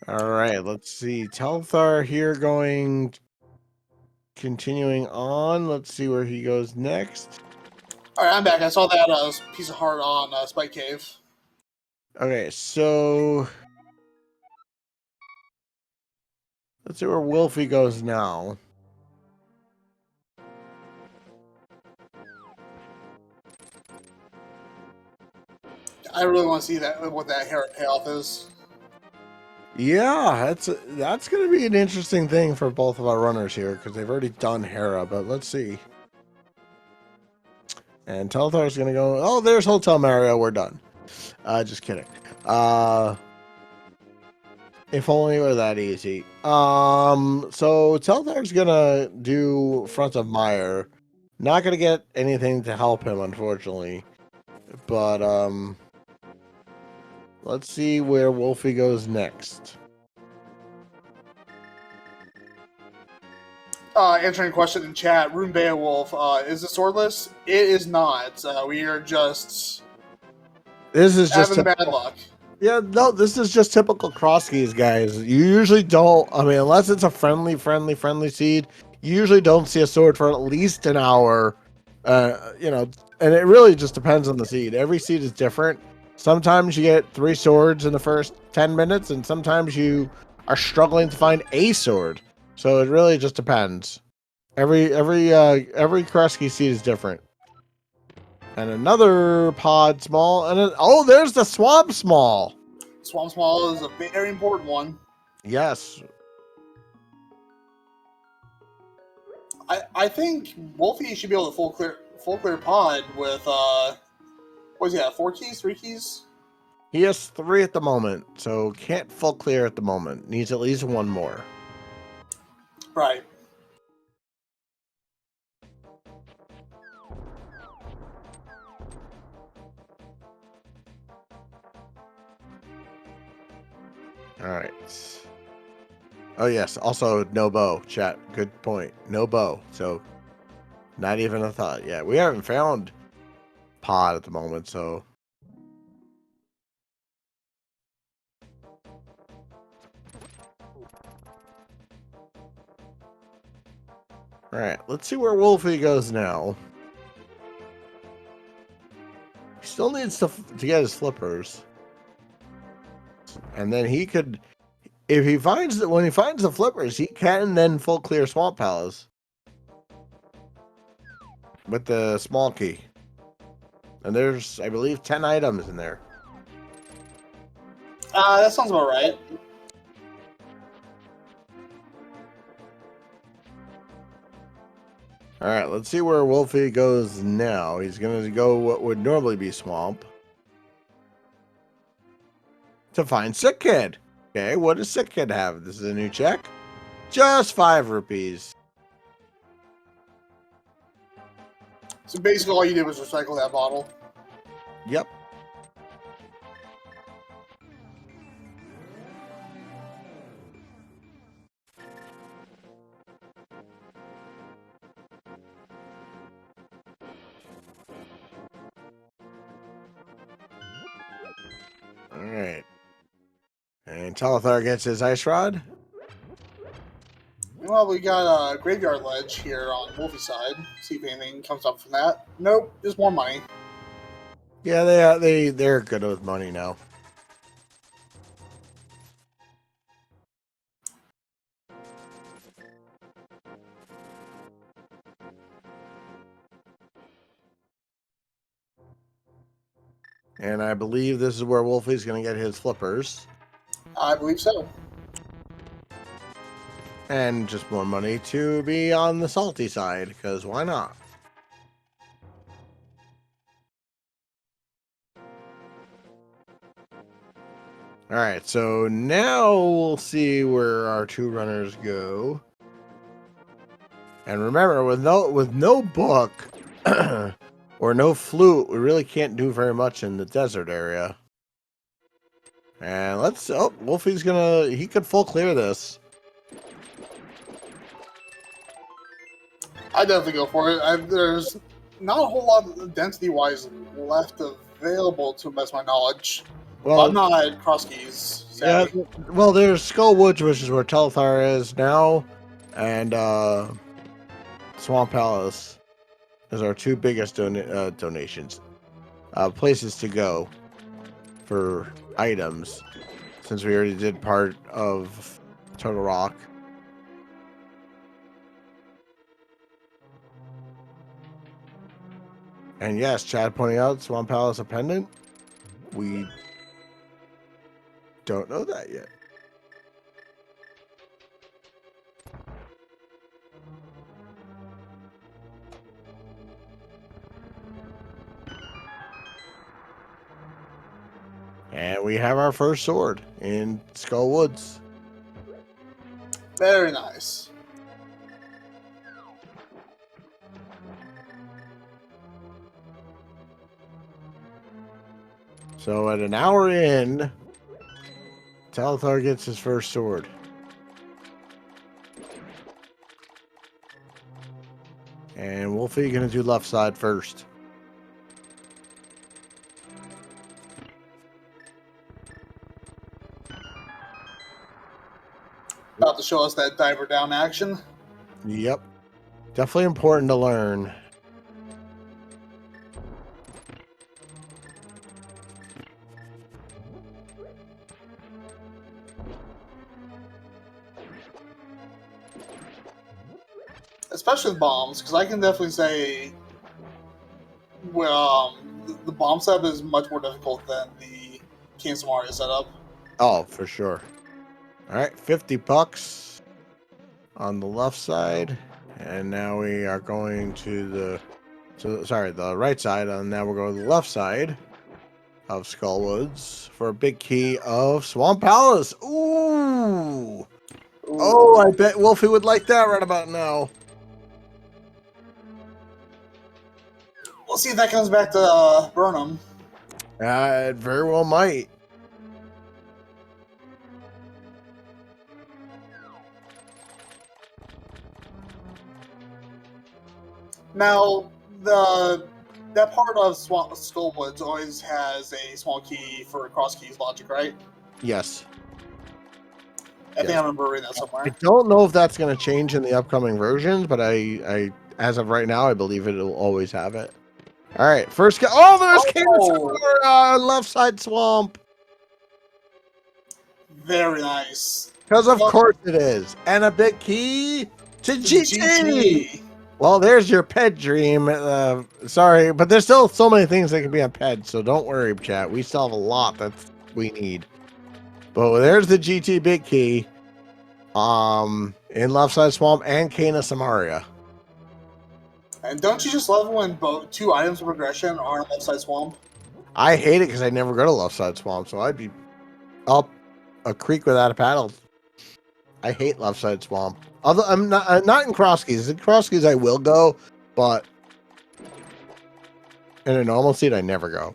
All right, let's see. Telathar here continuing on. Let's see where he goes next. Alright, I'm back. I saw that piece of heart on Spike Cave. Okay, so let's see where Wolfie goes now. I really want to see that what that Hera payoff is. Yeah, that's going to be an interesting thing for both of our runners here because they've already done Hera, but let's see. And Telathar's going to go, oh, there's Hotel Mario, we're done. Just kidding. If only it were that easy. So Telathar's going to do Front of Mire. Not going to get anything to help him, unfortunately. But, let's see where Wolfie goes next. Answering a question in chat, Rune Beowulf, is it swordless? It is not. We are just This is just having bad luck. Yeah, no, this is just typical Crosskeys, guys. You usually don't, I mean, unless it's a friendly seed, you usually don't see a sword for at least an hour. And it really just depends on the seed. Every seed is different. Sometimes you get 3 swords in the first 10 minutes, and sometimes you are struggling to find a sword. So it really just depends. Every Krusky seed is different. And another pod small, and oh, there's the swamp small. Swamp Small is a very important one. Yes. I think Wolfie should be able to full clear pod with what is he at? 4 keys, 3 keys? He has 3 at the moment, so can't full clear at the moment. Needs at least 1 more. Right. Alright. Oh yes, also no bow, chat. Good point. No bow. So not even a thought. Yeah, we haven't found pod at the moment, so alright, let's see where Wolfie goes now. He still needs to get his flippers. And then he could, if he finds that, when he finds the flippers, he can then full clear Swamp Palace with the small key. And there's, I believe, 10 items in there. That sounds about right. Alright, let's see where Wolfie goes now. He's going to go what would normally be Swamp to find Sick Kid. Okay, what does Sick Kid have? This is a new check. Just 5 rupees. So basically all you did was recycle that bottle. Yep. Alright. And Telathar gets his ice rod. Well, we got a graveyard ledge here on Wolfie's side. See if anything comes up from that. Nope, just more money. Yeah, they're good with money now. And I believe this is where Wolfie's going to get his flippers. I believe so. And just more money to be on the salty side, because why not? Alright, so now we'll see where our 2 runners go. And remember, with no book or no flute, we really can't do very much in the desert area. And Wolfie's he could full clear this. I definitely go for it. There's not a whole lot of density-wise left available to the best of my knowledge. Well, I'm not at Crosskeys. Yeah, well, there's Skull Woods, which is where Telathar is now, and Swamp Palace is our 2 biggest donations. Places to go for items, since we already did part of Total Rock. And yes, Chad pointing out Swamp Palace a pendant. We don't know that yet. And we have our first sword in Skull Woods. Very nice. So at an hour in, Telathar gets his first sword. And Wolfie gonna do left side first. About to show us that diver down action. Yep. Definitely important to learn. Especially with bombs, because I can definitely say, well, the bomb setup is much more difficult than the King Samaria setup. Oh, for sure. All right, 50 bucks on the left side. And now we are going to the right side. And now we're going to the left side of Skullwoods for a big key of Swamp Palace. Ooh. Oh, I bet Wolfie would like that right about now. We'll see if that comes back to Burnham. It very well might. Now, that part of Skullwoods always has a small key for Crosskeys logic, right? Yes. I think I remember reading that somewhere. I don't know if that's going to change in the upcoming versions, but I as of right now, I believe it'll always have it. All right, first oh, there's Cancer, left side swamp. Very nice. Because of course it is. And a big key to GT. Well, there's your pet dream. Sorry, but there's still so many things that can be on ped, so don't worry, chat. We still have a lot that we need. But there's the GT big key. In left side swamp and Kana Samaria. And don't you just love when both two items of progression are in left side swamp? I hate it because I never go to left side swamp, so I'd be up a creek without a paddle. I hate left side swamp. Although I'm not in Crosskeys. In Crosskeys I will go, but in a normal seat I never go.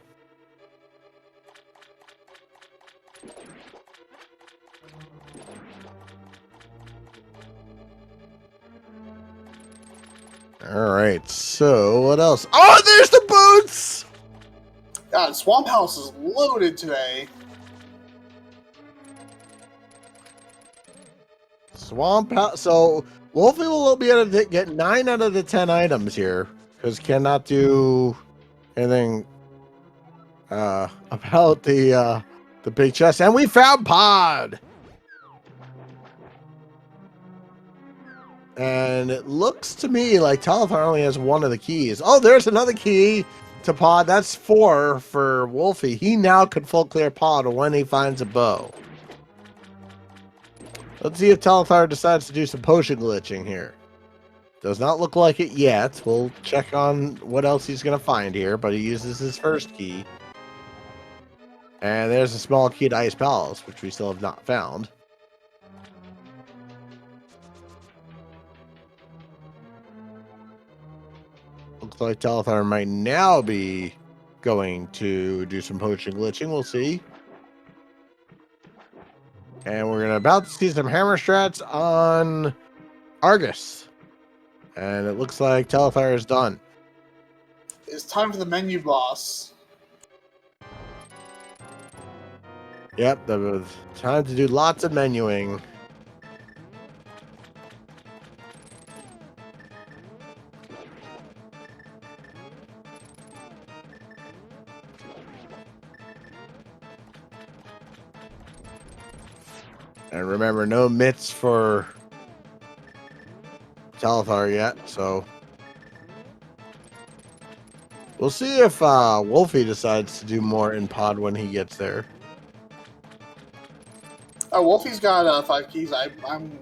All right, so what else? Oh, there's the boots! God, Swamp House is loaded today. Swamp House. So Wolfie will be able to get 9 out of the 10 items here because cannot do anything about the big chest. And we found Pod. And it looks to me like Telathar only has 1 of the keys. Oh, there's another key to Pod. That's 4 for Wolfie. He now can full clear Pod when he finds a bow. Let's see if Telathar decides to do some potion glitching here. Does not look like it yet. We'll check on what else he's going to find here, but he uses his first key. And there's a small key to Ice Palace, which we still have not found. Looks like Telathar might now be going to do some potion glitching. We'll see. And we're about to see some hammer strats on Argus. And it looks like Telathar is done. It's time for the menu boss. Yep, time to do lots of menuing. And remember, no mitts for Telathar yet, so We'll see if Wolfie decides to do more in pod when he gets there. Wolfie's got 5 keys. I'm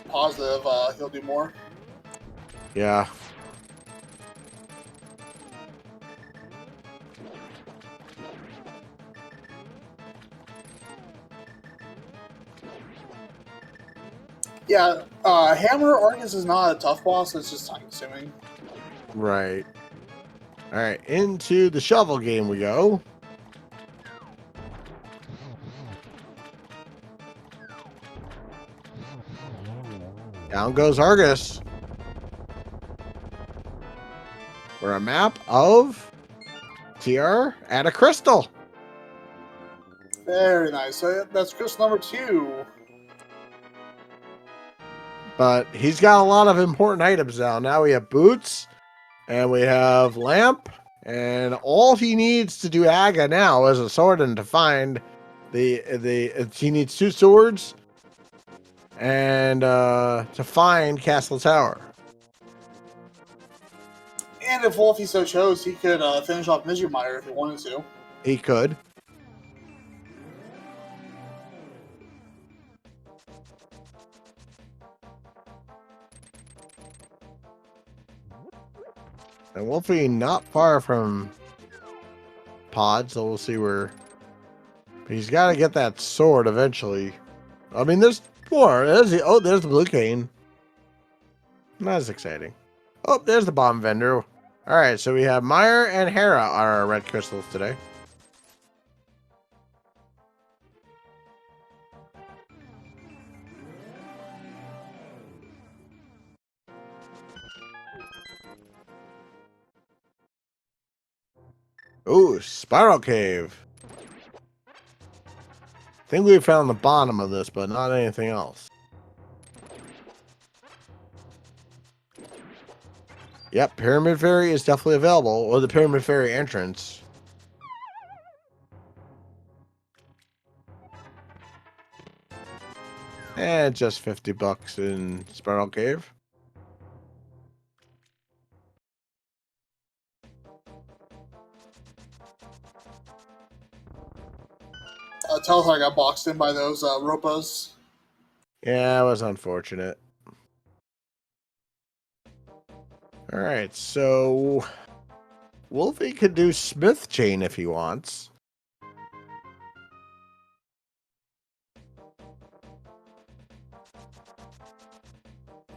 positive he'll do more. Yeah. Yeah, Hammer Argus is not a tough boss. It's just time consuming. Right. All right, into the shovel game we go. Down goes Argus. For a map of TR and a crystal. Very nice. So that's crystal number 2. But he's got a lot of important items now. Now we have boots, and we have lamp, and all he needs to do Aga now is a sword and to find he needs 2 swords and to find Castle Tower. And if Wolfie so chose, he could finish off Mire if he wanted to. He could. And Wolfie not far from pod, so we'll see where. But he's got to get that sword eventually. I mean, there's more. There's the blue cane. Not as exciting. Oh, there's the bomb vendor. All right, so we have Mire and Hera are our red crystals today. Ooh, Spiral Cave. I think we found the bottom of this, but not anything else. Yep, Pyramid Fairy is definitely available, or the Pyramid Fairy entrance. And just $50 in Spiral Cave. Telathar got boxed in by those Ropas. Yeah, it was unfortunate. All right, so Wolfie could do Smith Chain if he wants.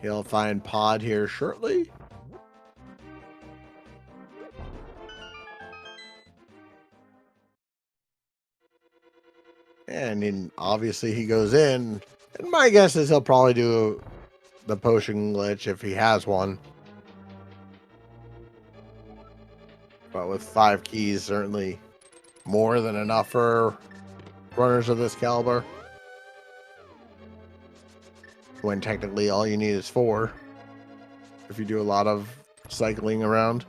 He'll find Pod here shortly. And then obviously he goes in. And my guess is he'll probably do the potion glitch if he has one. But with 5 keys, certainly more than enough for runners of this caliber. When technically all you need is 4. If you do a lot of cycling around.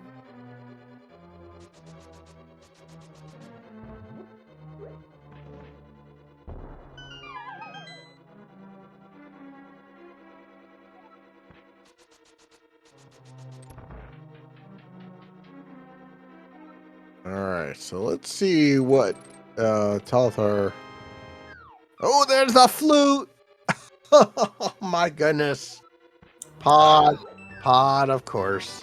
Alright, so let's see what Telathar. Oh, there's the flute! Oh my goodness. Pod, of course.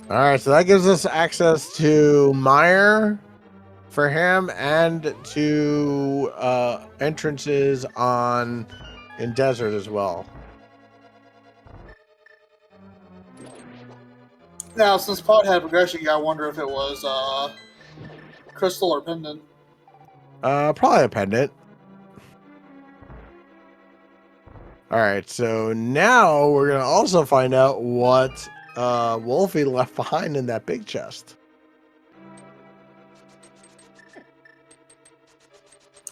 Alright, so that gives us access to Mire for him and to entrances in desert as well. Now, since Pod had progression, you gotta wonder if it was crystal or pendant. Probably a pendant. Alright, so now we're gonna also find out what Wolfie left behind in that big chest.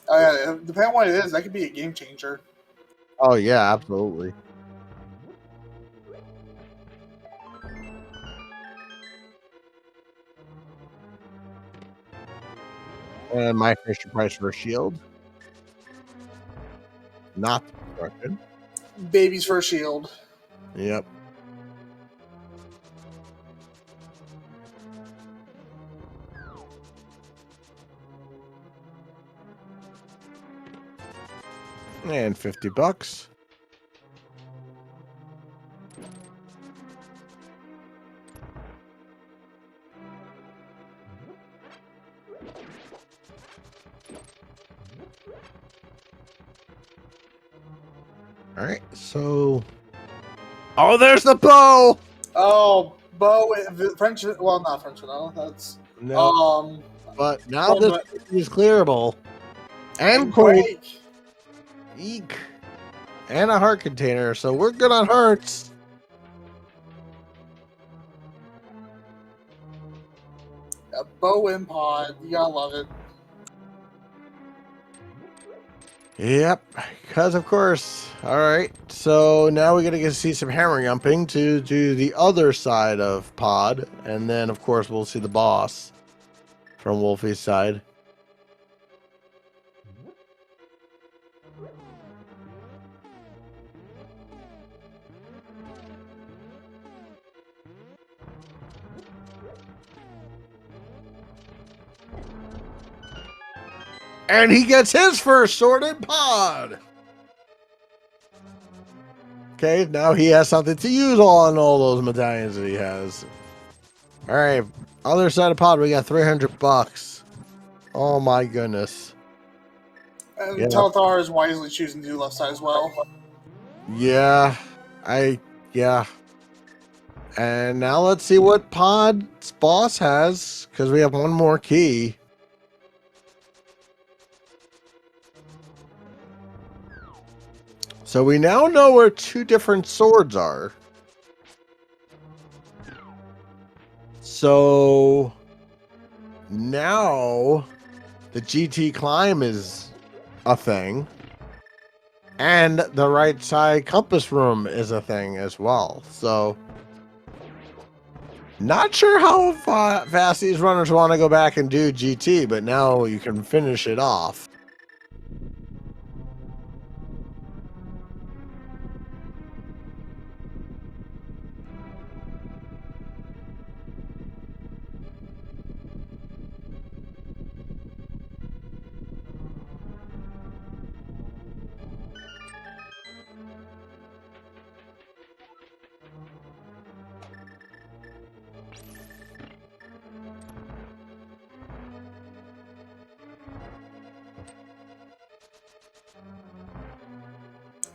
Yeah, depending on what it is, that could be a game changer. Oh yeah, absolutely. And my Fisher Price for a shield. Not destruction. Baby's first shield. Yep. And $50. All right, so... Oh, there's the bow! Oh, bow, French, well, not French, no, that's, No, but now well, this is clearable. And Quake. Eek. And a heart container, so we're good on hearts. A bow and pod, you gotta love it. Yep, because of course. All right, so now we got to get to see some hammer jumping to do the other side of pod, and then of course we'll see the boss from Wolfie's side. And he gets his first sorted pod. Okay, now he has something to use on all those medallions that he has. All right, other side of pod, we got $300. Oh my goodness. And Yeah. Telathar is wisely choosing to do left side as well. Yeah, yeah. And now let's see what pod's boss has, because we have one more key. So we now know where two different swords are. So now the GT climb is a thing. And the right side compass room is a thing as well. So not sure how fast these runners want to go back and do GT, but now you can finish it off.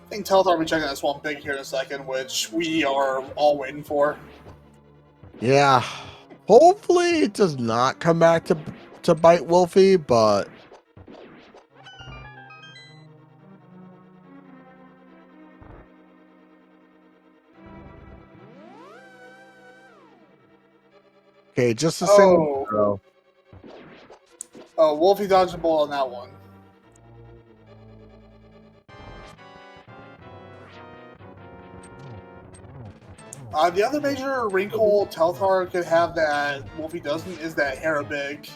I think Telathar will be checking this one big here in a second, which we are all waiting for. Yeah. Hopefully it does not come back to bite Wolfie, but okay, just a single throw. Oh, Wolfie dodged a bullet on that one. The other major wrinkle Telathar could have that Wolfie doesn't is that Hera big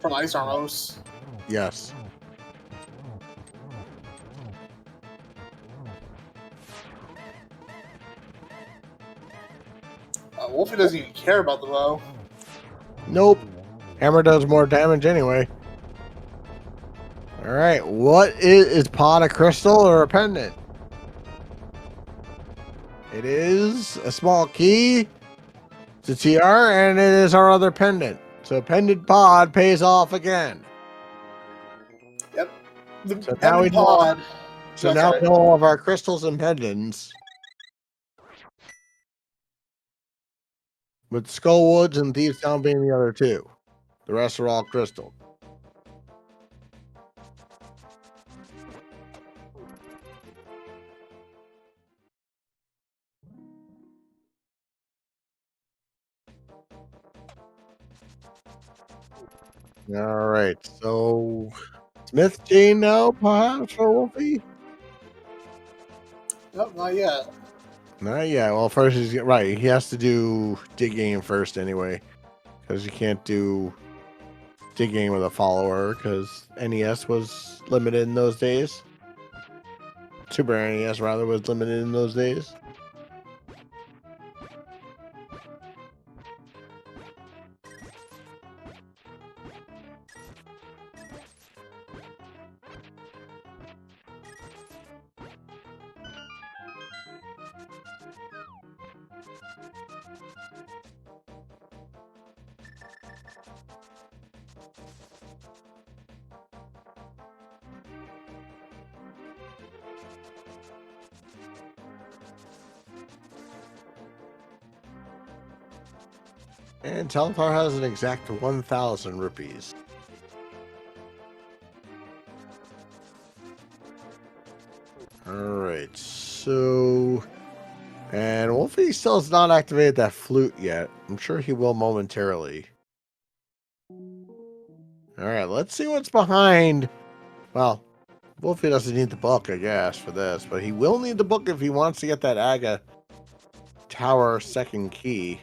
from Ice Armos. Yes. Wolfie doesn't even care about the bow. Nope. Hammer does more damage anyway. All right. What is pod a crystal or a pendant? It is a small key. It's a TR, and it is our other pendant. So pendant pod pays off again. Yep. The So now we know. pod. So now we know all of our crystals and pendants. With Skullwoods and Thieves Town being the other two. The rest are all crystal. All right, so Smith Chain now, perhaps, for Wolfie? Nope, not yet. Not yet. Well, first he's right. He has to do digging first anyway, because you can't do digging with a follower because NES was limited in those days. Super NES rather was limited in those days. And Telathar has an exact 1,000 rupees. Alright, so... And Wolfie still has not activated that flute yet. I'm sure he will momentarily. Alright, let's see what's behind... Well, Wolfie doesn't need the book, I guess, for this. But he will need the book if he wants to get that Agatha Tower second key.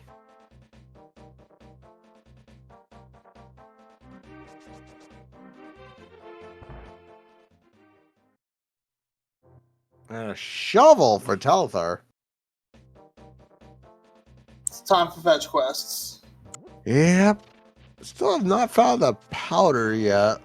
And a shovel for Telathar. It's time for fetch quests. Yep. Still have not found the powder yet.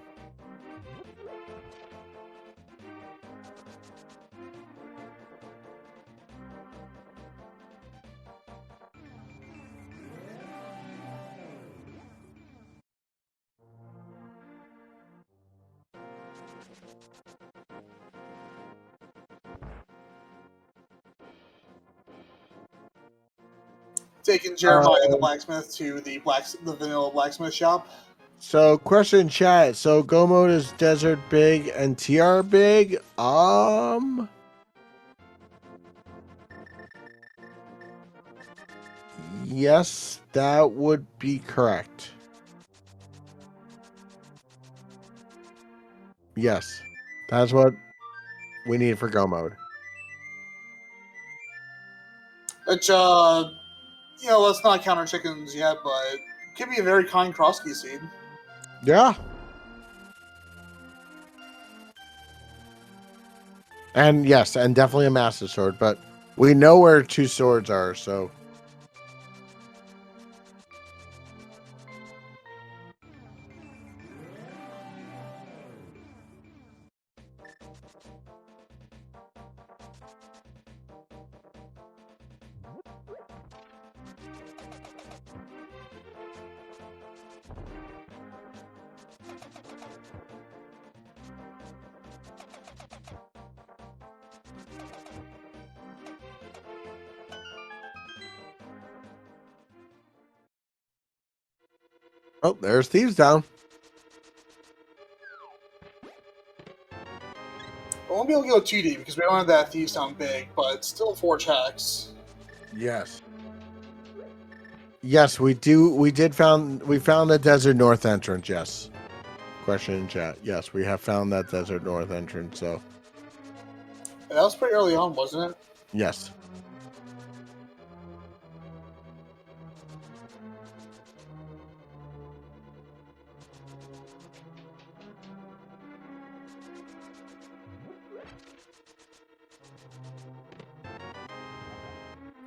Taking Jeremiah the blacksmith to the vanilla blacksmith shop. So, question in chat. So, Go mode is Desert big and TR big? Yes, that would be correct. Yes, that's what we need for Go mode. Which, let's not count our chickens yet, but could be a very kind Crosskey seed. Yeah. And yes, and definitely a master sword, but we know where two swords are, so... Oh, there's Thieves down. We won't be able to go too deep because we don't have that Thieves Town big, but still 4 checks. Yes. Yes, we do. We found the Desert North entrance, yes. Question in chat. Yes, we have found that Desert North entrance, so... And that was pretty early on, wasn't it? Yes.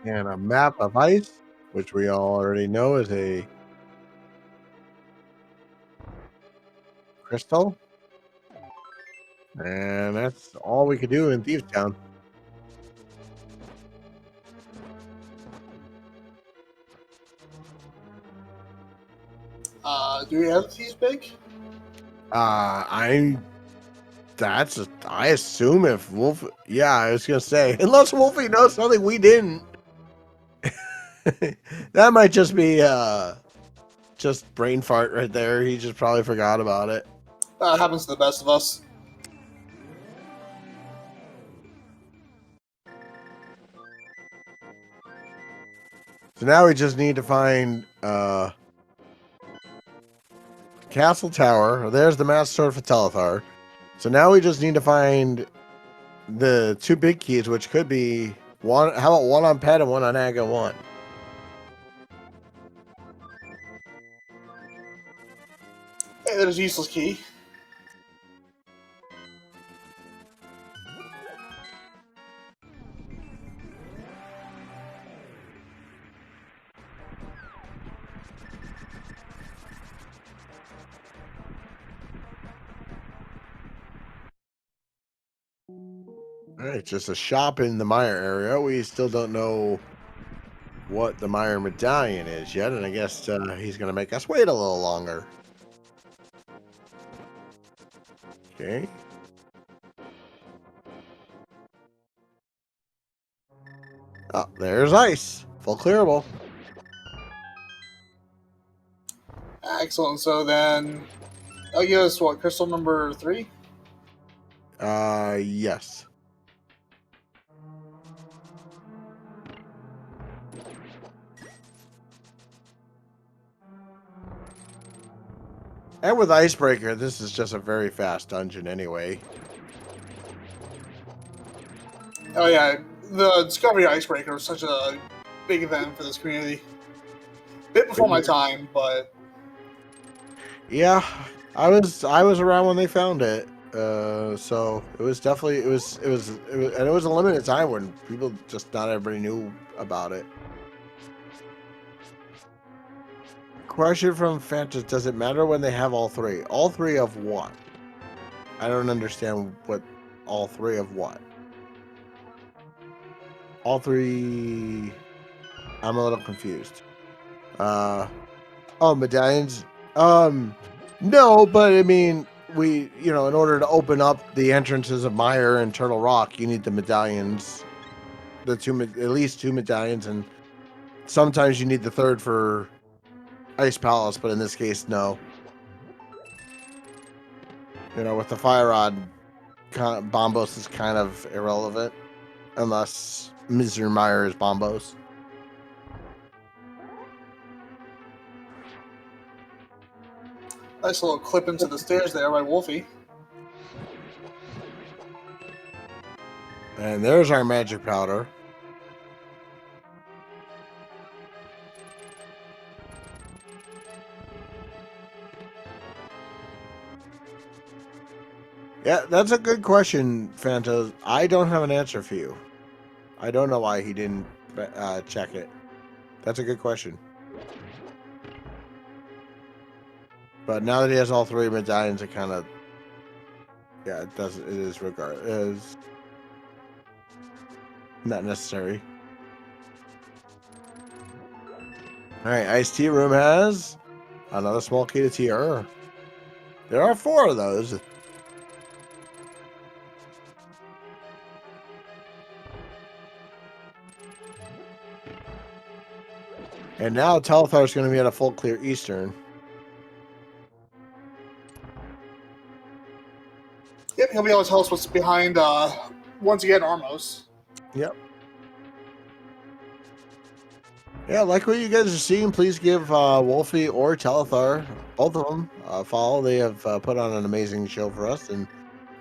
And a map of ice, which we all already know is a crystal. And that's all we could do in Thieves Town. Do we have Thieves big? I assume if Wolf, yeah, I was gonna say, unless Wolfie knows something we didn't. That might just be just brain fart right there. He just probably forgot about it. Happens to the best of us. So now we just need to find Castle Tower. There's the Master Sword for Telathar. So now we just need to find the 2 big keys, which could be one. How about one on Pet and one on Aga 1? Hey, there's a useless key. All right, just a shop in the Mire area. We still don't know what the Mire medallion is yet, and I guess he's going to make us wait a little longer. Okay. Oh, there's ice. Full clearable. Excellent. So then, I'll give us what, crystal number 3? Yes. And with Icebreaker, this is just a very fast dungeon anyway. Oh yeah, the Discovery Icebreaker was such a big event for this community. Bit before my time, but yeah, I was around when they found it. So it was definitely it was and it was a limited time when people just not everybody knew about it. Question from Fantas: does it matter when they have all three? All three of what? I don't understand what all three of what. All three. I'm a little confused. Oh, medallions. No, but I mean, in order to open up the entrances of Mire and Turtle Rock, you need the medallions. At least 2 medallions, and sometimes you need the third for Ice Palace, but in this case, no. With the Fire Rod, Bombos is kind of irrelevant, unless Mr. Mire is Bombos. nice little clip into the stairs there by Wolfie. And there's our magic powder. Yeah, that's a good question, Fanta. I don't have an answer for you. I don't know why he didn't check it. That's a good question. But now that he has all 3 medallions, it kind of, yeah, it does. It is not necessary. All right, Iced Tea Room has another small key to tier. There are 4 of those. And now Telathar is going to be at a full clear Eastern. Yep, he'll be able to tell us what's behind, once again, Armos. Yep. Yeah, like what you guys are seeing, please give Wolfie or Telathar, both of them, a follow. They have put on an amazing show for us. And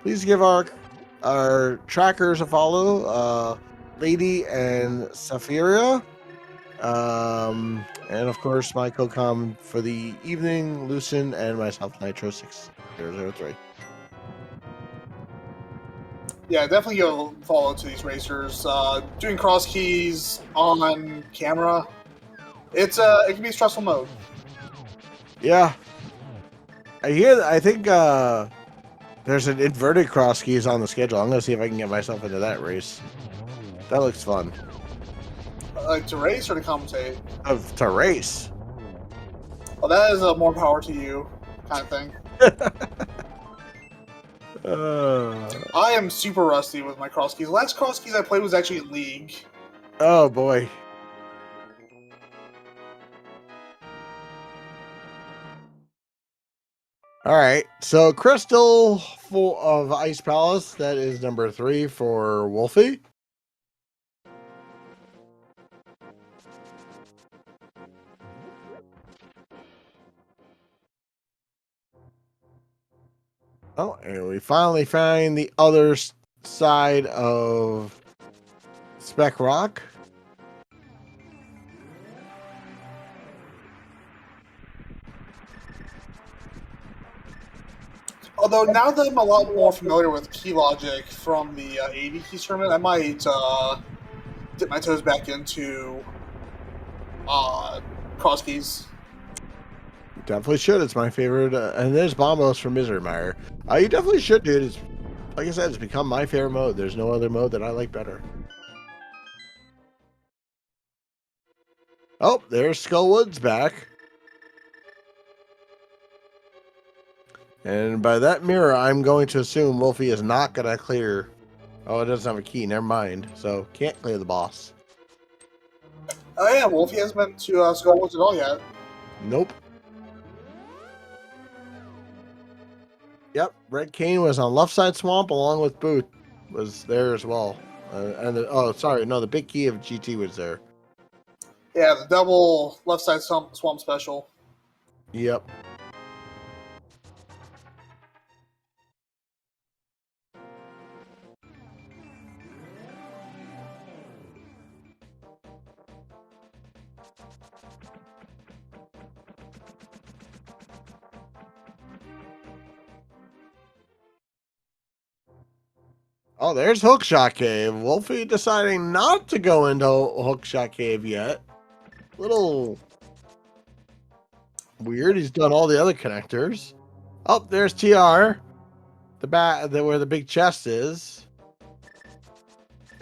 please give our trackers a follow, Lady and Sapphira. And of course, my co-com for the evening, Lucen, and myself, Nitro6003. Yeah, definitely go follow to these racers. Doing cross keys on camera, it can be a stressful mode. Yeah. I think there's an inverted cross keys on the schedule. I'm going to see if I can get myself into that race. That looks fun. Like to race or to commentate? To race. Well, that is more power to you, kind of thing. I am super rusty with my cross keys. The last cross keys I played was actually in League. Oh boy. All right, so Crystal full of Ice Palace. That is number 3 for Wolfie. Oh, and we finally find the other side of Spec Rock. Although now that I'm a lot more familiar with key logic from the 80 keys tournament, I might dip my toes back into cross keys. Definitely should. It's my favorite. And there's Bombos from Misery Mire. You definitely should, dude. It's, like I said, it's become my favorite mode. There's no other mode that I like better. Oh, there's Skullwood's back. And by that mirror, I'm going to assume Wolfie is not going to clear. Oh, it doesn't have a key. Never mind. So, can't clear the boss. Oh yeah, Wolfie hasn't been to Skullwoods at all yet. Nope. Yep, Red Cane was on left side swamp along with Boot was there as well. Oh, sorry, no, the big key of GT was there. Yeah, the double left side swamp special. Yep. Oh, there's Hookshot Cave. Wolfie deciding not to go into Hookshot Cave yet. Little weird. He's done all the other connectors. Oh, there's TR. Where the big chest is.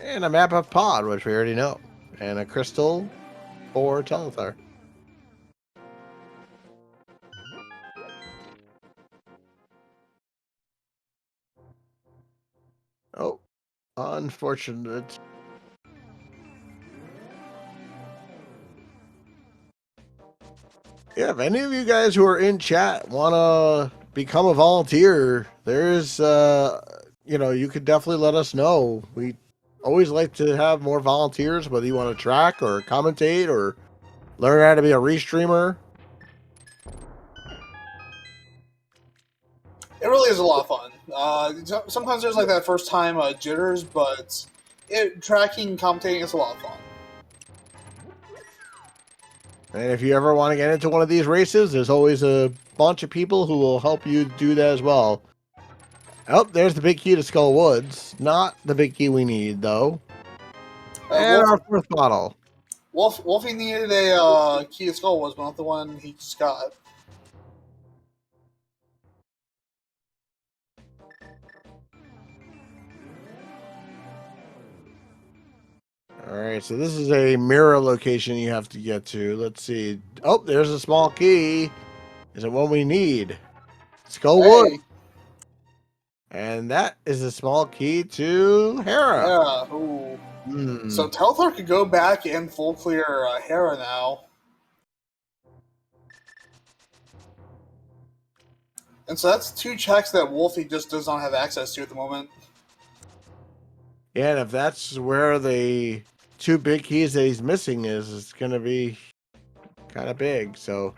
And a map of Pod, which we already know. And a crystal for Telathar. Oh, unfortunate. Yeah, if any of you guys who are in chat want to become a volunteer, there's, you could definitely let us know. We always like to have more volunteers, whether you want to track or commentate or learn how to be a restreamer. It really is a lot of fun. Sometimes there's like that first time jitters, but tracking and commentating is a lot of fun. And if you ever want to get into one of these races, there's always a bunch of people who will help you do that as well. Oh, there's the big key to Skull Woods. Not the big key we need, though. And our fourth bottle. Wolfie needed a key to Skullwoods, but not the one he just got. Alright, so this is a mirror location you have to get to. Let's see. Oh, there's a small key. Is it what we need? Skullwood. Hey. And that is a small key to Hera. Yeah, ooh. So Telathar could go back and full clear Hera now. And so that's two checks that Wolfie just does not have access to at the moment. Yeah, and if that's where the two big keys that he's missing is, it's going to be kind of big, so...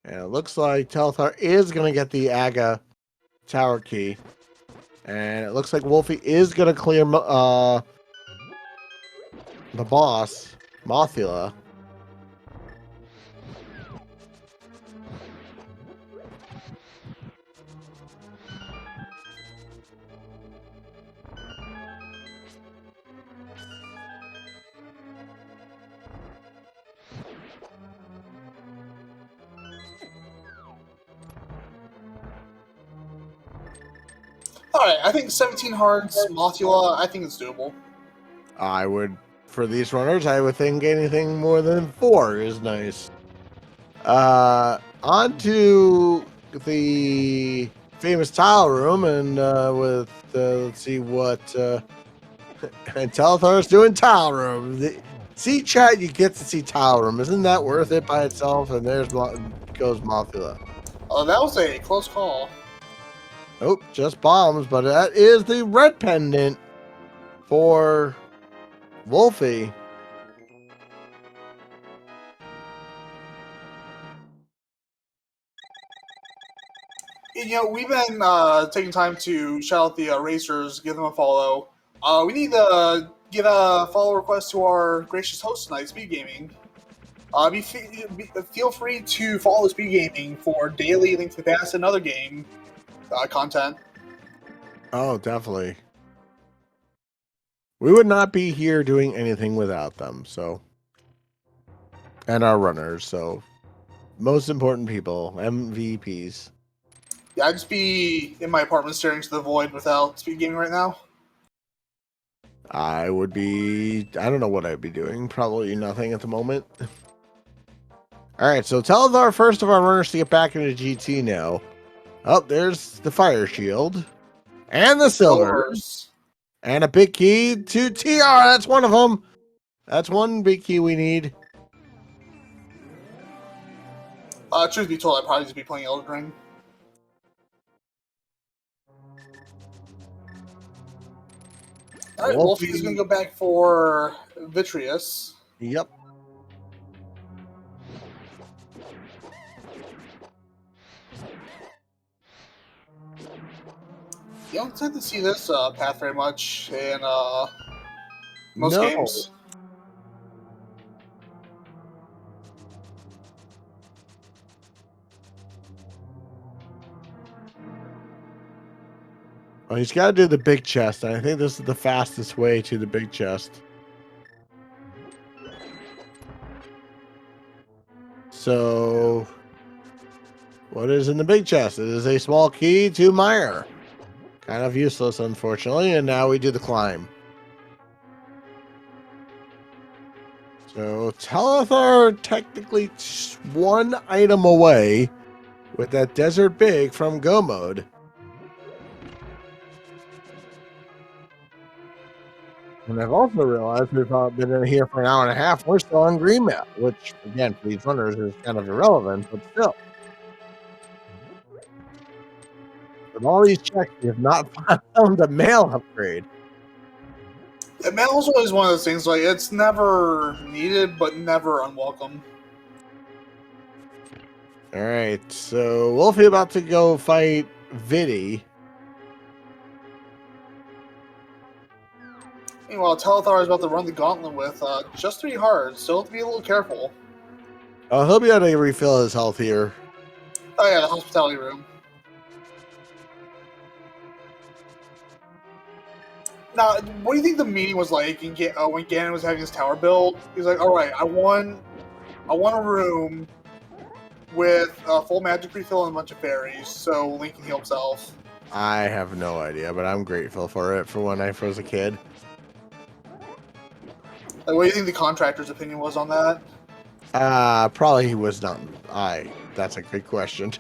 And it looks like Telathar is going to get the Aga tower key. And it looks like Wolfie is going to clear the boss, Mothula. Alright, I think 17 hearts, Mothula, I think it's doable. I would, for these runners, I would think anything more than 4 is nice. On to the famous tile room, and let's see what, and Telathar's doing tile room. See, chat, you get to see tile room. Isn't that worth it by itself? And there's goes Mothula. Oh, that was a close call. Nope, just bombs, but that is the red pendant for Wolfie. We've been taking time to shout out the racers, give them a follow. We need to give a follow request to our gracious host tonight, Speed Gaming. Feel free to follow Speed Gaming for daily Link to the Past and other game content. Oh, definitely. We would not be here doing anything without them, so. And our runners, so. Most important people, MVPs. Yeah, I'd just be in my apartment staring to the void without speed gaming right now. I would be, I don't know what I'd be doing. Probably nothing at the moment. All right, so Telathar, first of our runners to get back into GT now. Oh, there's the fire shield. And the silvers. And a big key to TR. That's one of them. That's one big key we need. Truth be told, I'd probably just be playing Elden Ring. Alright, Wolfie's gonna go back for Vitreous. Yep. You don't tend to see this path very much in most games. Oh, he's got to do the big chest. And I think this is the fastest way to the big chest. So, what is in the big chest? It is a small key to mire. Kind of useless, unfortunately. And now we do the climb. So, Telathar technically one item away with that Desert Big from Go Mode. And I've also realized we've been in here for an hour and a half. We're still on green map, which, again, for these runners is kind of irrelevant, but still. With all these checks, we have not found a mail upgrade. The mail is always one of those things, like, it's never needed, but never unwelcome. Alright, so Wolfie about to go fight Viddy. Meanwhile, Telathar is about to run the gauntlet with just 3 hearts, so have to be a little careful. He'll be able to refill his health here. Oh yeah, the hospitality room. Now, what do you think the meeting was like when Ganon was having his tower built? He's like, all right, I want a room with a full magic refill and a bunch of fairies, so Link can heal himself. I have no idea, but I'm grateful for it for when I was a kid. Like, what do you think the contractor's opinion was on that? Probably he was not. That's a good question.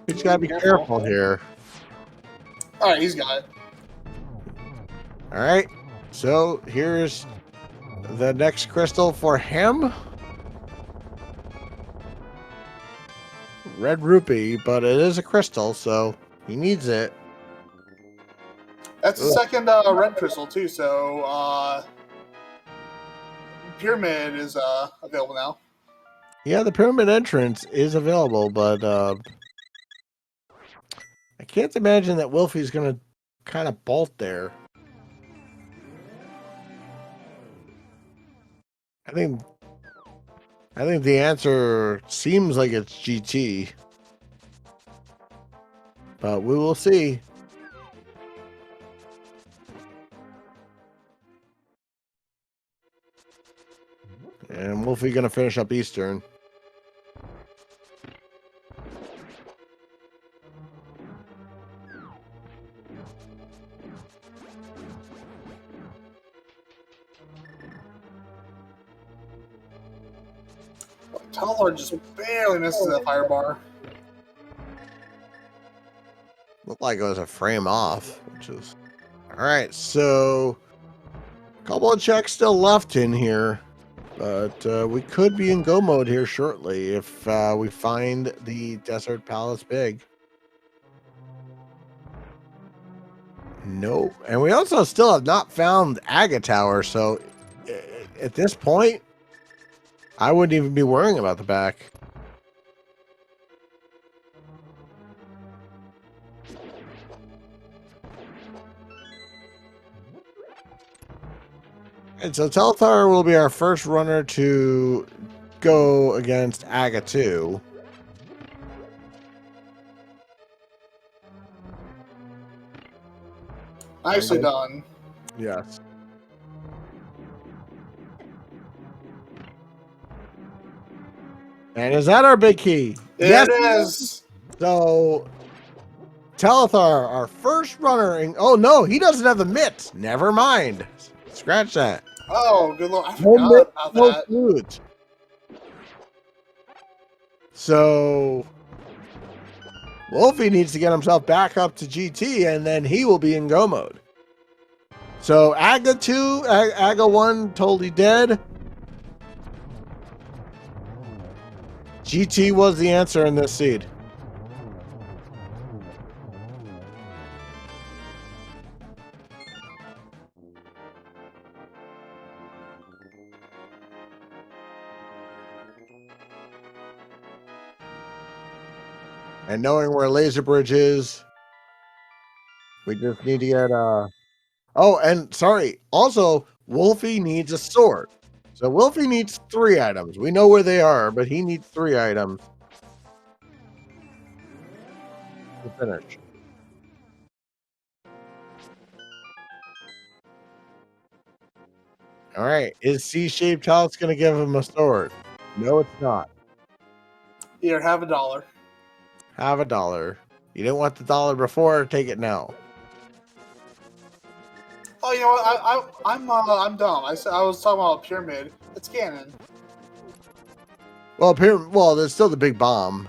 He's got to be careful here. Alright, he's got it. Alright, so here's the next crystal for him. Red rupee, but it is a crystal, so he needs it. That's the second red crystal, too, so Pyramid is available now. Yeah, the pyramid entrance is available, but I can't imagine that Wolfie's going to kind of bolt there. I think the answer seems like it's GT. But we will see. And Wolfie going to finish up Eastern. Telathar just barely misses that fire bar. Looked like it was a frame off, which is... Alright, so... a couple of checks still left in here. But we could be in go mode here shortly if we find the Desert Palace Big. Nope. And we also still have not found Agatha Tower, so at this point, I wouldn't even be worrying about the back. And so Telathar will be our first runner to go against Agatha 2. Nicely done. Yes. And is that our big key? Yes, it is. So Telathar, our first runner, in, oh no, he doesn't have the mitts. Never mind. Scratch that. Oh, good lord! I No forgot mitts, about no that. flute. So Wolfie needs to get himself back up to GT, and then he will be in go mode. So Aga 2, Aga 1 totally dead. GT was the answer in this seed. And knowing where Laser Bridge is, we just need to get oh, and sorry, also Wolfie needs a sword. So Wolfie needs 3 items. We know where they are, but he needs 3 items to finish. All right, is C-shaped house going to give him a sword? No, it's not. Here, have $1. Have $1. You didn't want the dollar before, take it now. Oh, you know what? I'm dumb. I was talking about a pyramid. It's Ganon. Well, there's still the big bomb.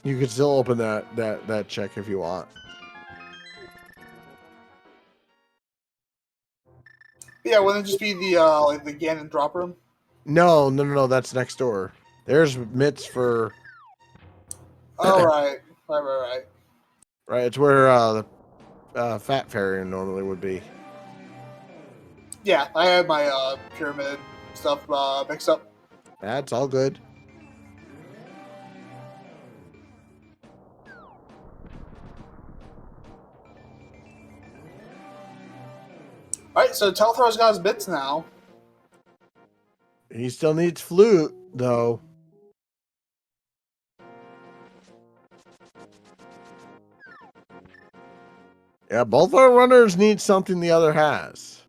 You could still open that check if you want. Yeah, wouldn't it just be the like the Ganon drop room? No, that's next door. There's mitts for Oh right. right. It's where the Fat Fairy normally would be. Yeah, I had my pyramid stuff mixed up. That's all good. All right, so Telathar's got his bits now. He still needs flute though. Yeah, both our runners need something the other has.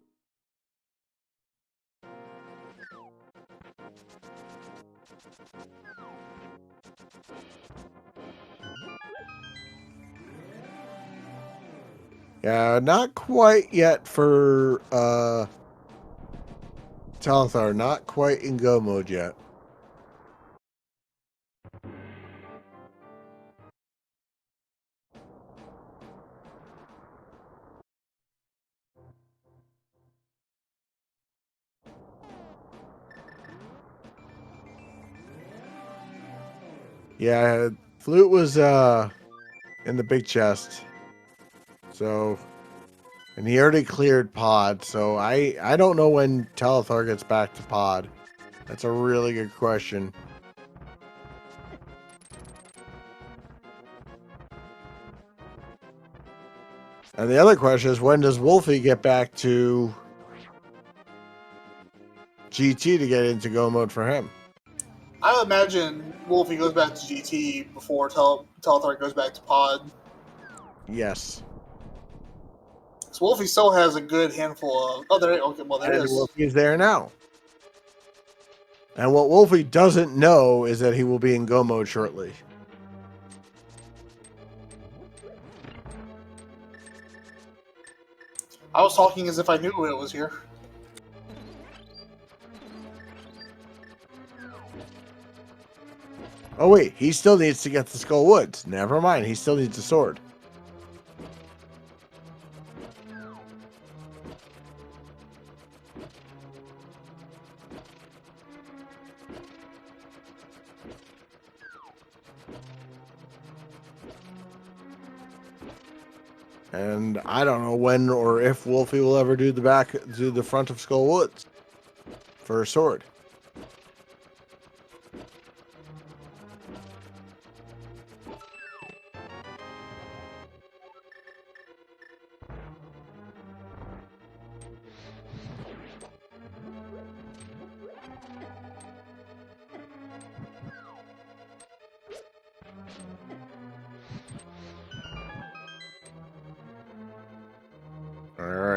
Yeah, not quite yet for Telathar. Not quite in go mode yet. Yeah, flute was in the big chest. So, and he already cleared pod. So I don't know when Telathar gets back to pod. That's a really good question. And the other question is, when does Wolfie get back to GT to get into go mode for him? I would imagine Wolfie goes back to GT before Telathar goes back to Pod. Yes. So Wolfie still has a good handful of. Oh, there. Okay, well there it And is. Wolfie's there now. And what Wolfie doesn't know is that he will be in go mode shortly. I was talking as if I knew it was here. Oh wait, he still needs to get the Skull Woods. Never mind, he still needs a sword. And I don't know when or if Wolfie will ever do the front of Skull Woods for a sword.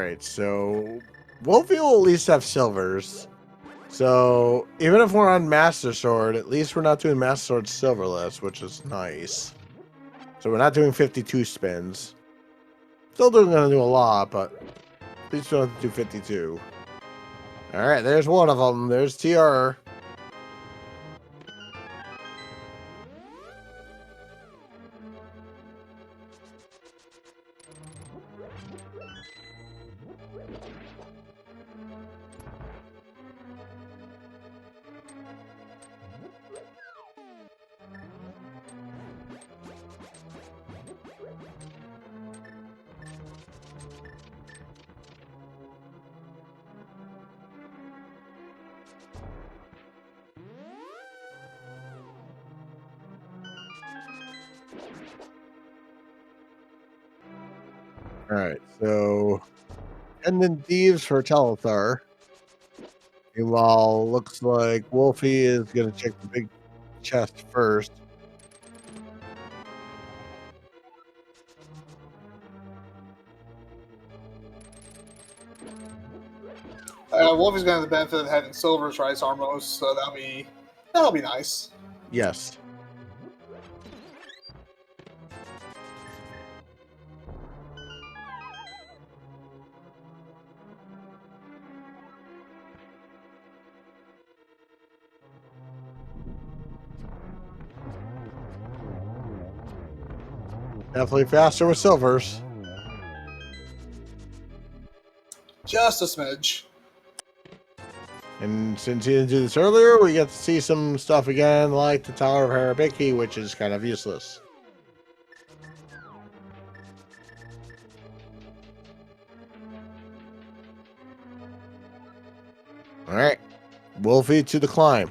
right, so Wolfie will at least have silvers. So even if we're on Master Sword, at least we're not doing Master Sword silverless, which is nice. So we're not doing 52 spins. Still gonna do a lot, but at least we don't have to do 52. All right, there's one of them. There's TR. All right, so and then Thieves for Telathar. Meanwhile, looks like Wolfie is gonna check the big chest first. Wolfie's going to have the benefit of having silver trice almost, so that'll be nice. Yes. Definitely faster with silvers. Just a smidge. And since he didn't do this earlier, we get to see some stuff again, like the Tower of Hera, which is kind of useless. All right, Wolfie to the climb.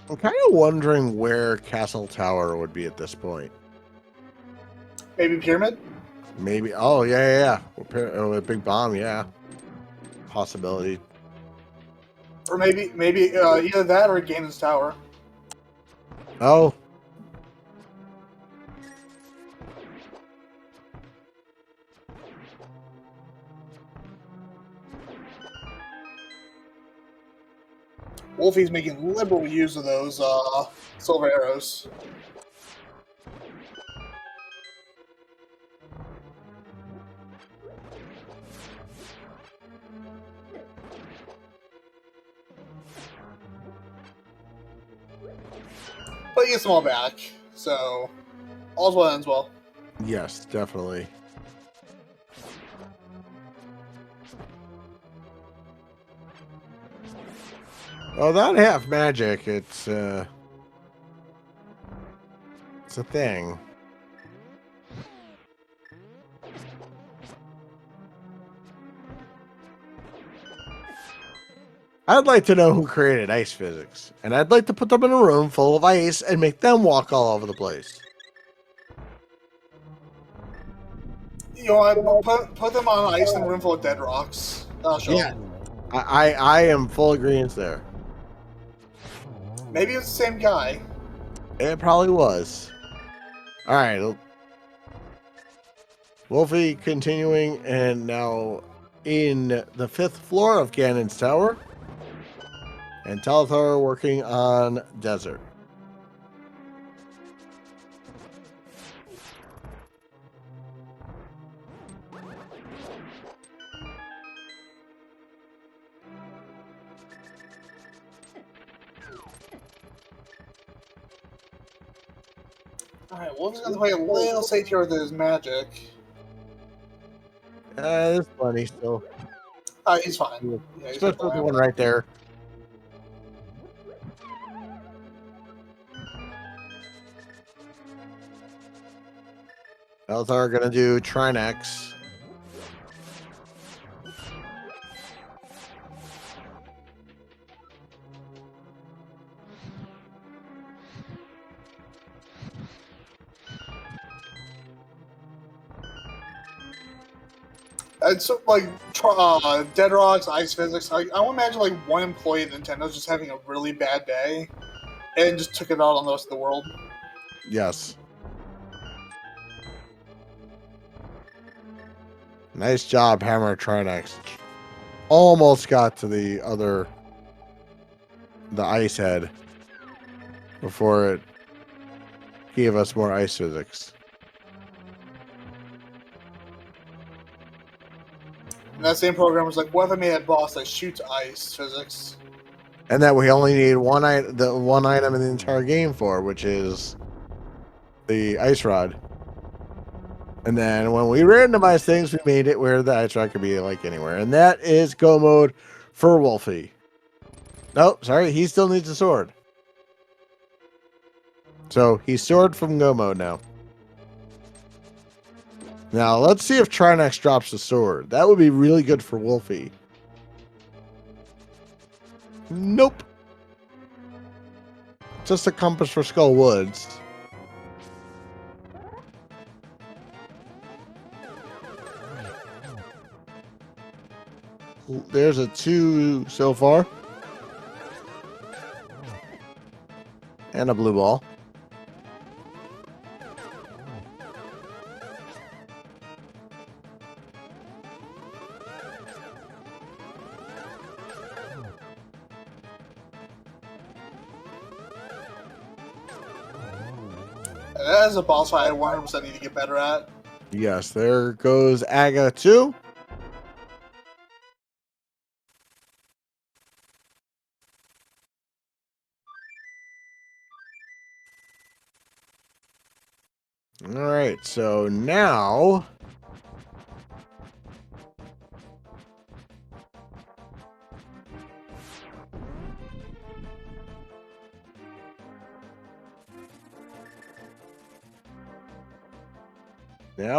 I'm kind of wondering where Castle Tower would be at this point. Maybe Pyramid? Maybe. Oh, yeah. A big bomb, yeah. Possibility. Or maybe either that or Ganon's Tower. Oh. Wolfie's making liberal use of those silver arrows. But he gets them all back, so all's well ends well. Yes, definitely. Oh, that half magic, it's a thing. I'd like to know who created ice physics, and I'd like to put them in a room full of ice and make them walk all over the place. You know what? Put them on ice in a room full of dead rocks. Yeah, I am full agreement there. Maybe it's the same guy. It probably was. All right, Wolfie continuing, and now in the 5th floor of Ganon's Tower, and Telathar working on Desert. Alright, Wolfie's gonna play a little safe here with his magic. There's plenty still. He's fine. Yeah, he's Especially with the one right there. Telathar gonna do Trinex. It's like Dead Rocks, Ice Physics. I want to imagine like one employee at Nintendo's just having a really bad day and just took it out on the rest of the world. Yes. Nice job, Hammer Trinex. Almost got to the ice head before it gave us more ice physics. And that same program was like, what if I made a boss that shoots ice physics? And that we only need the one item in the entire game for, which is the ice rod. And then when we randomized things, we made it where the ice rod could be like anywhere. And that is go mode for Wolfie. Nope, sorry, he still needs a sword. So he's sword from go mode now. Now let's see if Trinex drops the sword. That would be really good for Wolfie. Nope. Just a compass for Skull Woods. There's a 2 so far. And a blue ball. That is a boss fight I 100% need to get better at. Yes, there goes Agatha 2. All right, so now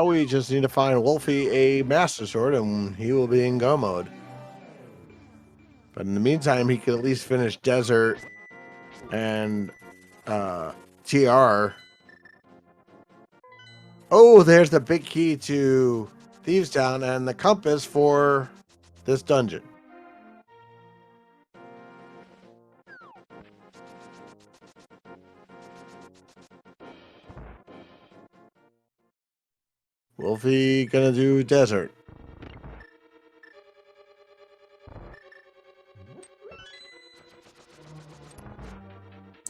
we just need to find Wolfie a Master Sword, and he will be in go mode. But in the meantime, he could at least finish Desert and TR. Oh, there's the big key to Thieves Town and the compass for this dungeon. Wolfie gonna do Desert.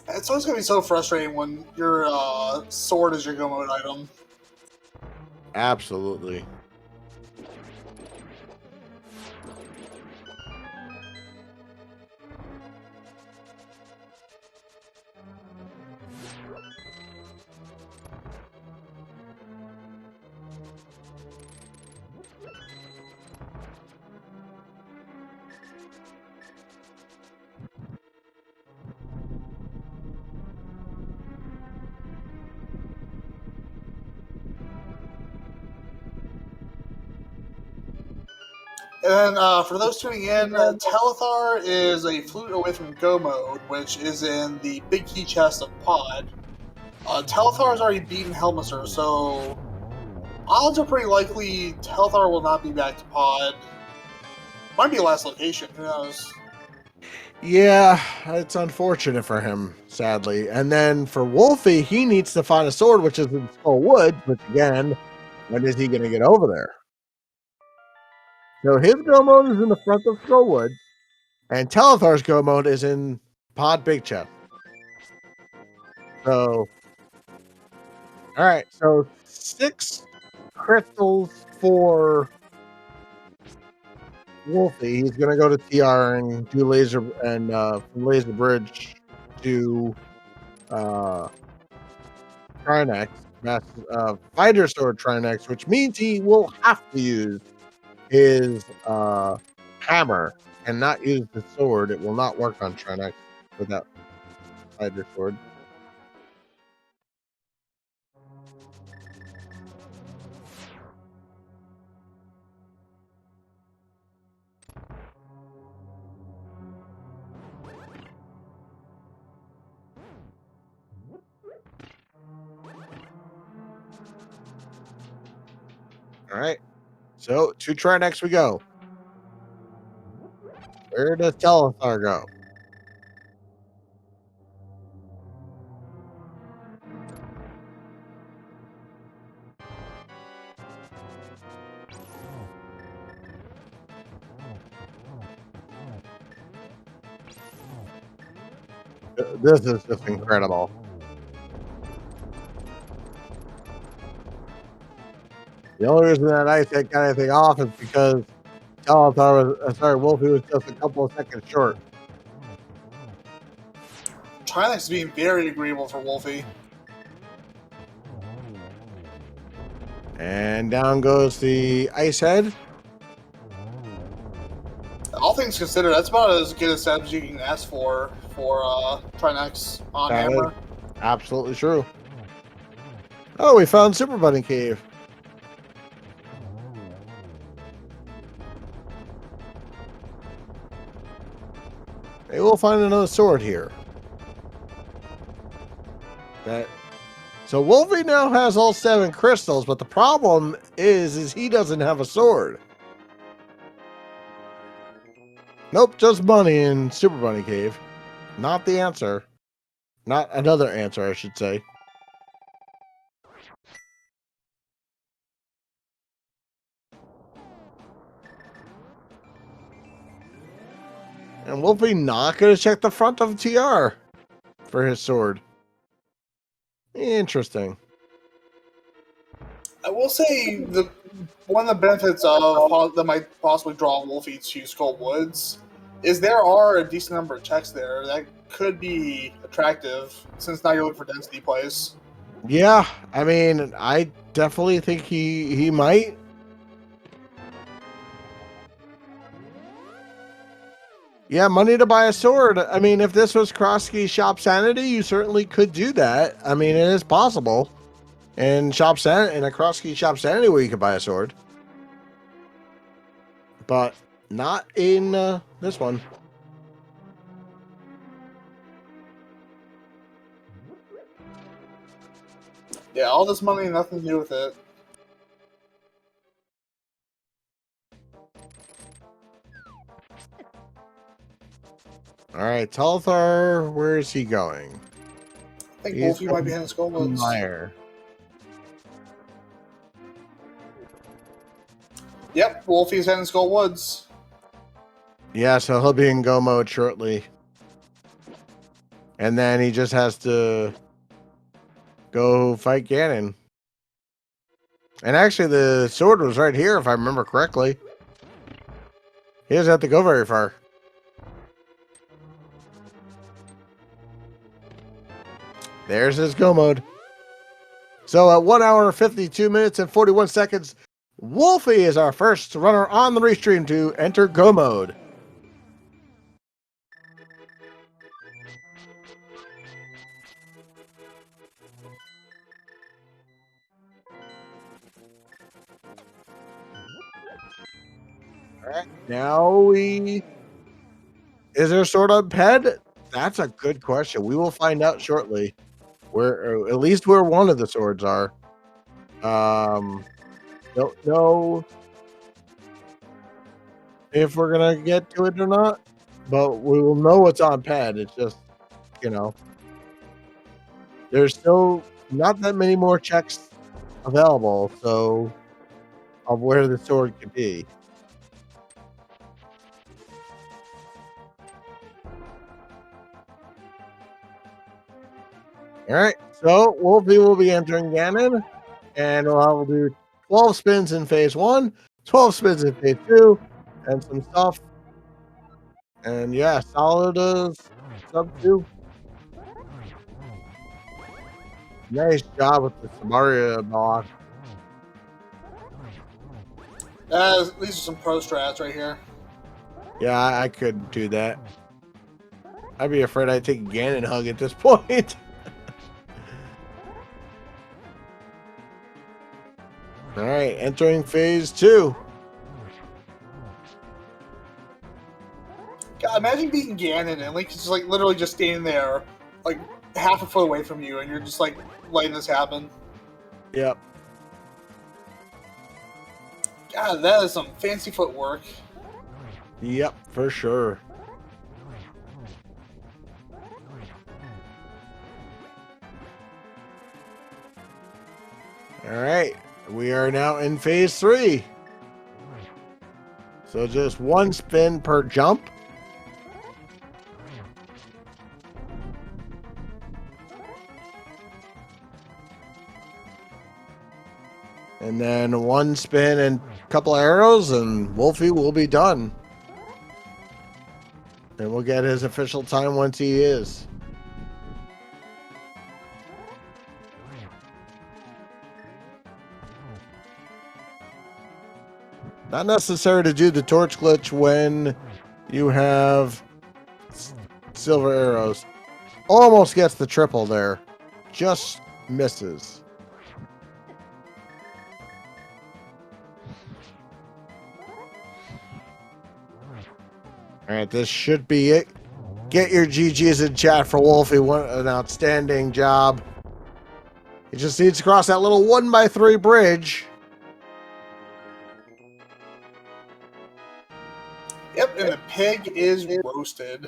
It's always going to be so frustrating when your sword is your go mode item. Absolutely. And then for those tuning in, Telathar is a flute away from go mode, which is in the big key chest of Pod. Telathar has already beaten Helmiser, so odds are pretty likely Telathar will not be back to Pod. Might be last location, who knows? Yeah, it's unfortunate for him, sadly. And then for Wolfie, he needs to find a sword, which is in Skull Woods, which again, when is he going to get over there? So his go mode is in the front of Skull Woods, and Telathar's go mode is in Pod Big Chest. So, all right, so 6 crystals for Wolfie. He's gonna go to TR and do laser and from Laser Bridge to Trinex, Fighter Sword Trinex, which means he will have to use his hammer and not use the sword. It will not work on Trinex without Fighter Sword. All right. So to Trinex we go. Where does Telathar go? This is just incredible. The only reason that I take anything off is because Wolfie was just a couple of seconds short. Trinex is being very agreeable for Wolfie. And down goes the ice head. All things considered, that's about as good a set as you can ask for Trinex on That Hammer. is absolutely true. Oh, we found Super Bunny Cave. Maybe we'll find another sword here. So Wolfie now has all 7 crystals, but the problem is he doesn't have a sword. Nope, just money in Super Bunny Cave. Not the answer. Not another answer, I should say. And Wolfie not going to check the front of TR for his sword. Interesting. I will say one of the benefits of that might possibly draw Wolfie to Skull Woods is there are a decent number of checks there that could be attractive since now you're looking for density plays. Yeah, I mean, I definitely think he might. Yeah, money to buy a sword. I mean, if this was Crosskeys Shop Sanity, you certainly could do that. I mean, it is possible. In a Crosskeys Shop Sanity where you could buy a sword. But not in this one. Yeah, all this money nothing to do with it. All right, Telathar, where is he going? I think Wolfie might be heading Skull Woods. Mire. Yep, Wolfie's heading Skull Woods. Yeah, so he'll be in go mode shortly. And then he just has to go fight Ganon. And actually, the sword was right here, if I remember correctly. He doesn't have to go very far. There's his go mode. So at 1 hour, 52 minutes, and 41 seconds, Wolfie is our first runner on the restream to enter go mode. All right, now is there a sword on Ped? That's a good question. We will find out shortly. Where, at least where one of the swords are. Don't know if we're gonna get to it or not, but we will know what's on Ped. It's just, you know, there's still not that many more checks available, so of where the sword could be. All right, so Wolfie will be entering Ganon, and we'll do 12 spins in phase 1, 12 spins in phase 2, and some stuff. And yeah, solid sub 2. Nice job with the Samaria block. These are some pro strats right here. Yeah, I couldn't do that. I'd be afraid I'd take a Ganon hug at this point. All right, entering phase 2. God, imagine being Ganon and Link's just like literally just standing there, like half a foot away from you, and you're just like letting this happen. Yep. God, that is some fancy footwork. Yep, for sure. All right, we are now in phase 3. So just one spin per jump. And then one spin and a couple arrows, and Wolfie will be done. And we'll get his official time once he is. Not necessary to do the torch glitch when you have silver arrows. Almost gets the triple there. Just misses. All right, this should be it. Get your GGs in chat for Wolfie. What an outstanding job. He just needs to cross that little 1x3 bridge. Yep, and the pig is roasted.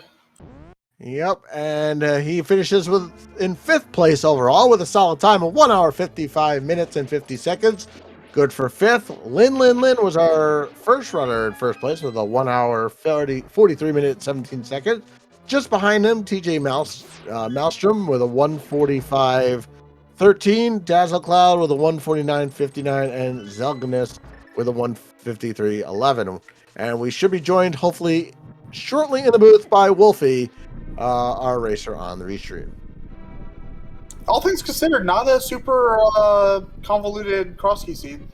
Yep, and he finishes in 5th place overall with a solid time of 1 hour 55 minutes and 50 seconds. Good for 5th. Lin was our first runner in 1st place with a 1 hour 43 minutes 17 seconds. Just behind him, TJ Maelstrom with a 1:45:13, Dazzle Cloud with a 1:49:59, and Zelganus with a 1:53:11. And we should be joined, hopefully, shortly in the booth by Wolfie, our racer on the restream. All things considered, not a super convoluted Crosskey seed.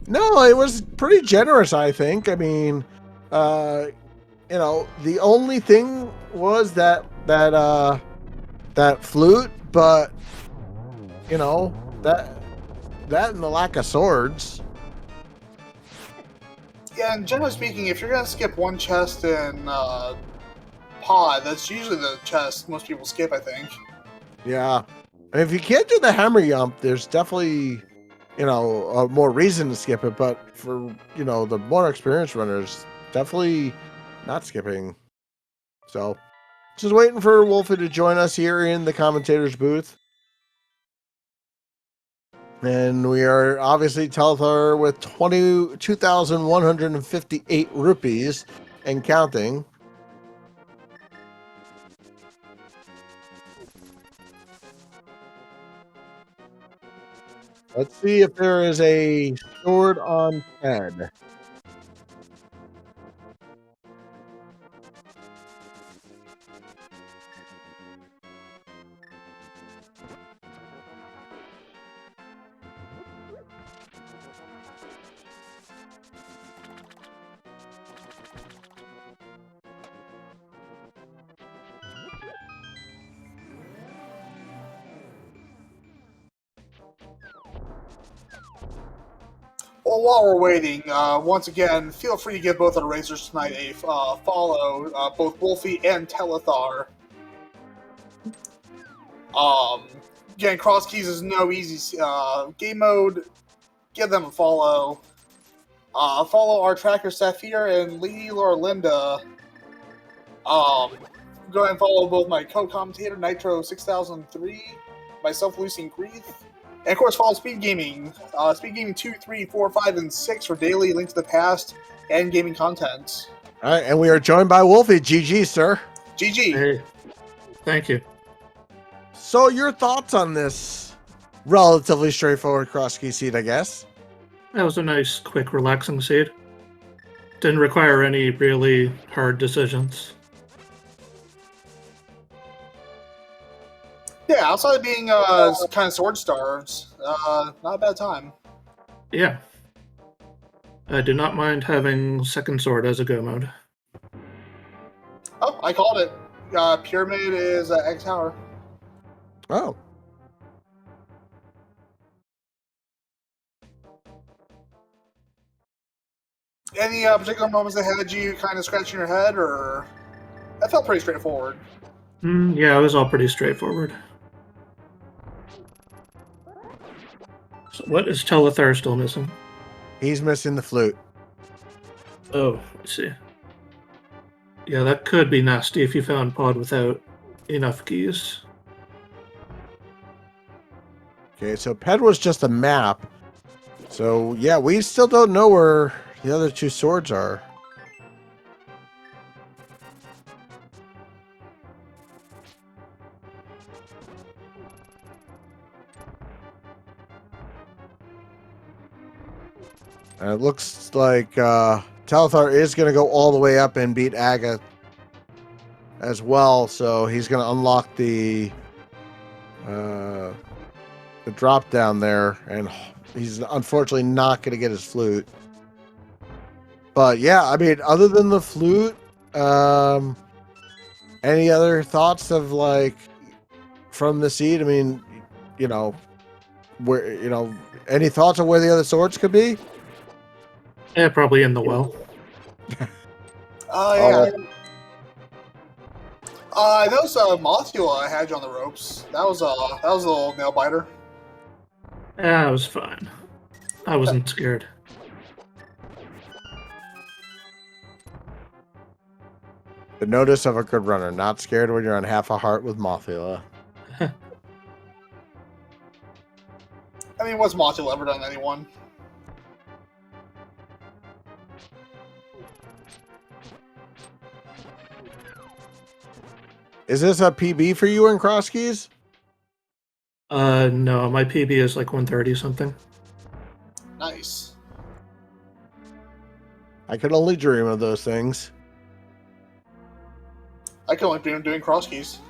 No, it was pretty generous, I think. I mean, the only thing was that flute, but that and the lack of swords. Yeah, and generally speaking, if you're gonna skip one chest in pod, that's usually the chest most people skip, I think. Yeah, and if you can't do the hammer yump, there's definitely more reason to skip it. But for the more experienced runners, definitely not skipping. So just waiting for Wolfie to join us here in the commentator's booth. And we are obviously Telathar with 22,158 rupees and counting. Let's see if there is a sword on Ted. Well, while we're waiting, once again, feel free to give both our racers tonight a follow, both Wolfie and Telathar. Again, Crosskeys is no easy game mode. Give them a follow. Follow our tracker Saphir and Lady Lorlinda. Go ahead and follow both my co-commentator Nitro 6003, myself Lucian Grief, and of course follow Speed Gaming. Speed Gaming 2, 3, 4, 5, and 6 for daily Link to the Past and gaming content. All right, and we are joined by Wolfie. GG, sir. GG. Hey, thank you. So your thoughts on this relatively straightforward Crosskey seed, I guess? That was a nice, quick, relaxing seed. Didn't require any really hard decisions. Yeah, outside of being kind of sword stars, not a bad time. Yeah. I do not mind having second sword as a go mode. Oh, I called it. Pyramid is X Tower. Oh. Any particular moments that had you kind of scratching your head, or that felt pretty straightforward? Yeah, it was all pretty straightforward. So what is Telathar still missing? He's missing the flute. Oh, I see. Yeah, that could be nasty if you found pod without enough keys. Okay, so Ped was just a map. So, yeah, we still don't know where the other two swords are. And it looks like Telathar is going to go all the way up and beat Agatha as well. So he's going to unlock the drop down there, and he's unfortunately not going to get his flute. But yeah, I mean, other than the flute, any other thoughts of like from the seed? I mean, you know, where any thoughts on where the other swords could be? Yeah, probably in the well. Oh, yeah. Those Mothula I had you on the ropes. That was a little nail biter. Yeah, it was fine. I wasn't scared. The notice of a good runner: not scared when you're on half a heart with Mothula. I mean, what's Mothula ever done to anyone? Is this a PB for you in Crosskeys? No, my PB is like 130 something. Nice. I could only dream of those things. I can only dream of doing cross keys.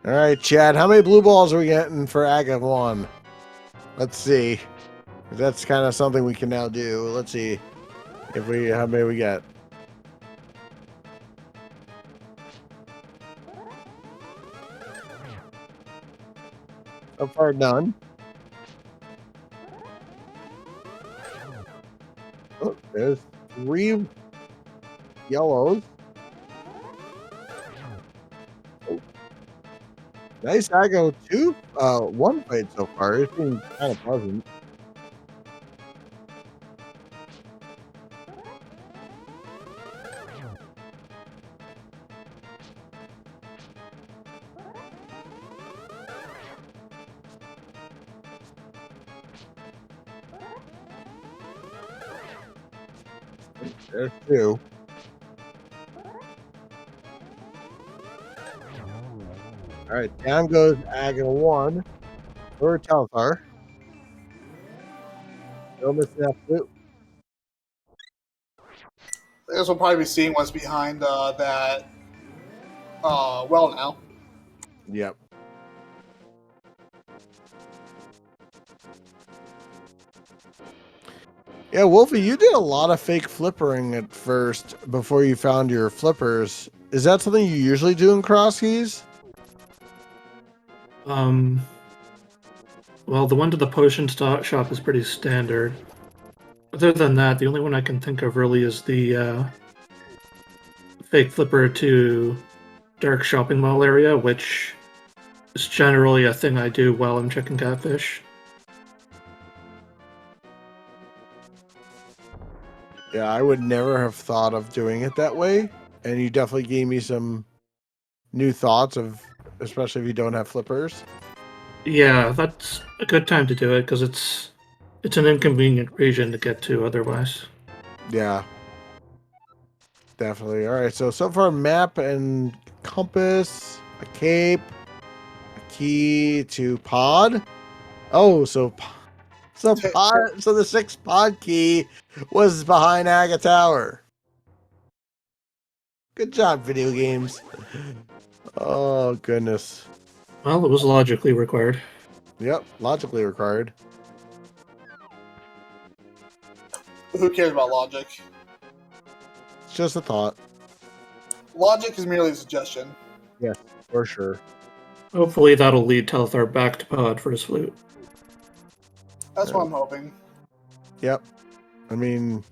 All right, Chad, how many blue balls are we getting for Agatha 1? Let's see. That's kind of something we can now do. Let's see how many we get. So far, none. Oh, there's 3 yellows. Oh. Nice Agatha 2. 1 fight so far. It's been kind of pleasant. There's 2. All right, down goes Agatha 1 for Telathar. Still missing that flute. I guess we'll probably be seeing what's behind that well now. Yep. Yeah, Wolfie, you did a lot of fake flippering at first before you found your flippers. Is that something you usually do in Crosskeys? Well, the one to the potion shop is pretty standard. Other than that, the only one I can think of really is the fake flipper to dark shopping mall area, which is generally a thing I do while I'm checking Catfish. Yeah, I would never have thought of doing it that way. And you definitely gave me some new thoughts of, especially if you don't have flippers. Yeah, that's a good time to do it because it's an inconvenient region to get to otherwise. Yeah, definitely. All right, so far map and compass, a cape, a key to pod. Oh, so pod, so the 6th pod key was behind Agatha Tower. Good job, video games. Oh goodness. Well, it was logically required. Yep, logically required. Who cares about logic? It's just a thought. Logic is merely a suggestion. Yes, for sure. Hopefully that'll lead Telathar back to pod for his flute. That's what I'm hoping. Yep. I mean,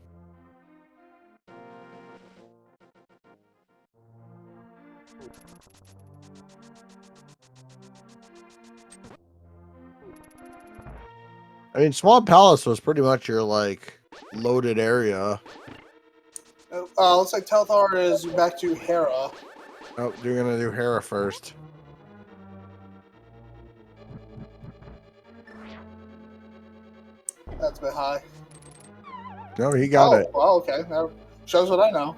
mean, Small Palace was pretty much your, like, loaded area. Looks like Telathar is back to Hera. Oh, you're gonna do Hera first. That's a bit high. No, he got it. Well, okay. That shows what I know.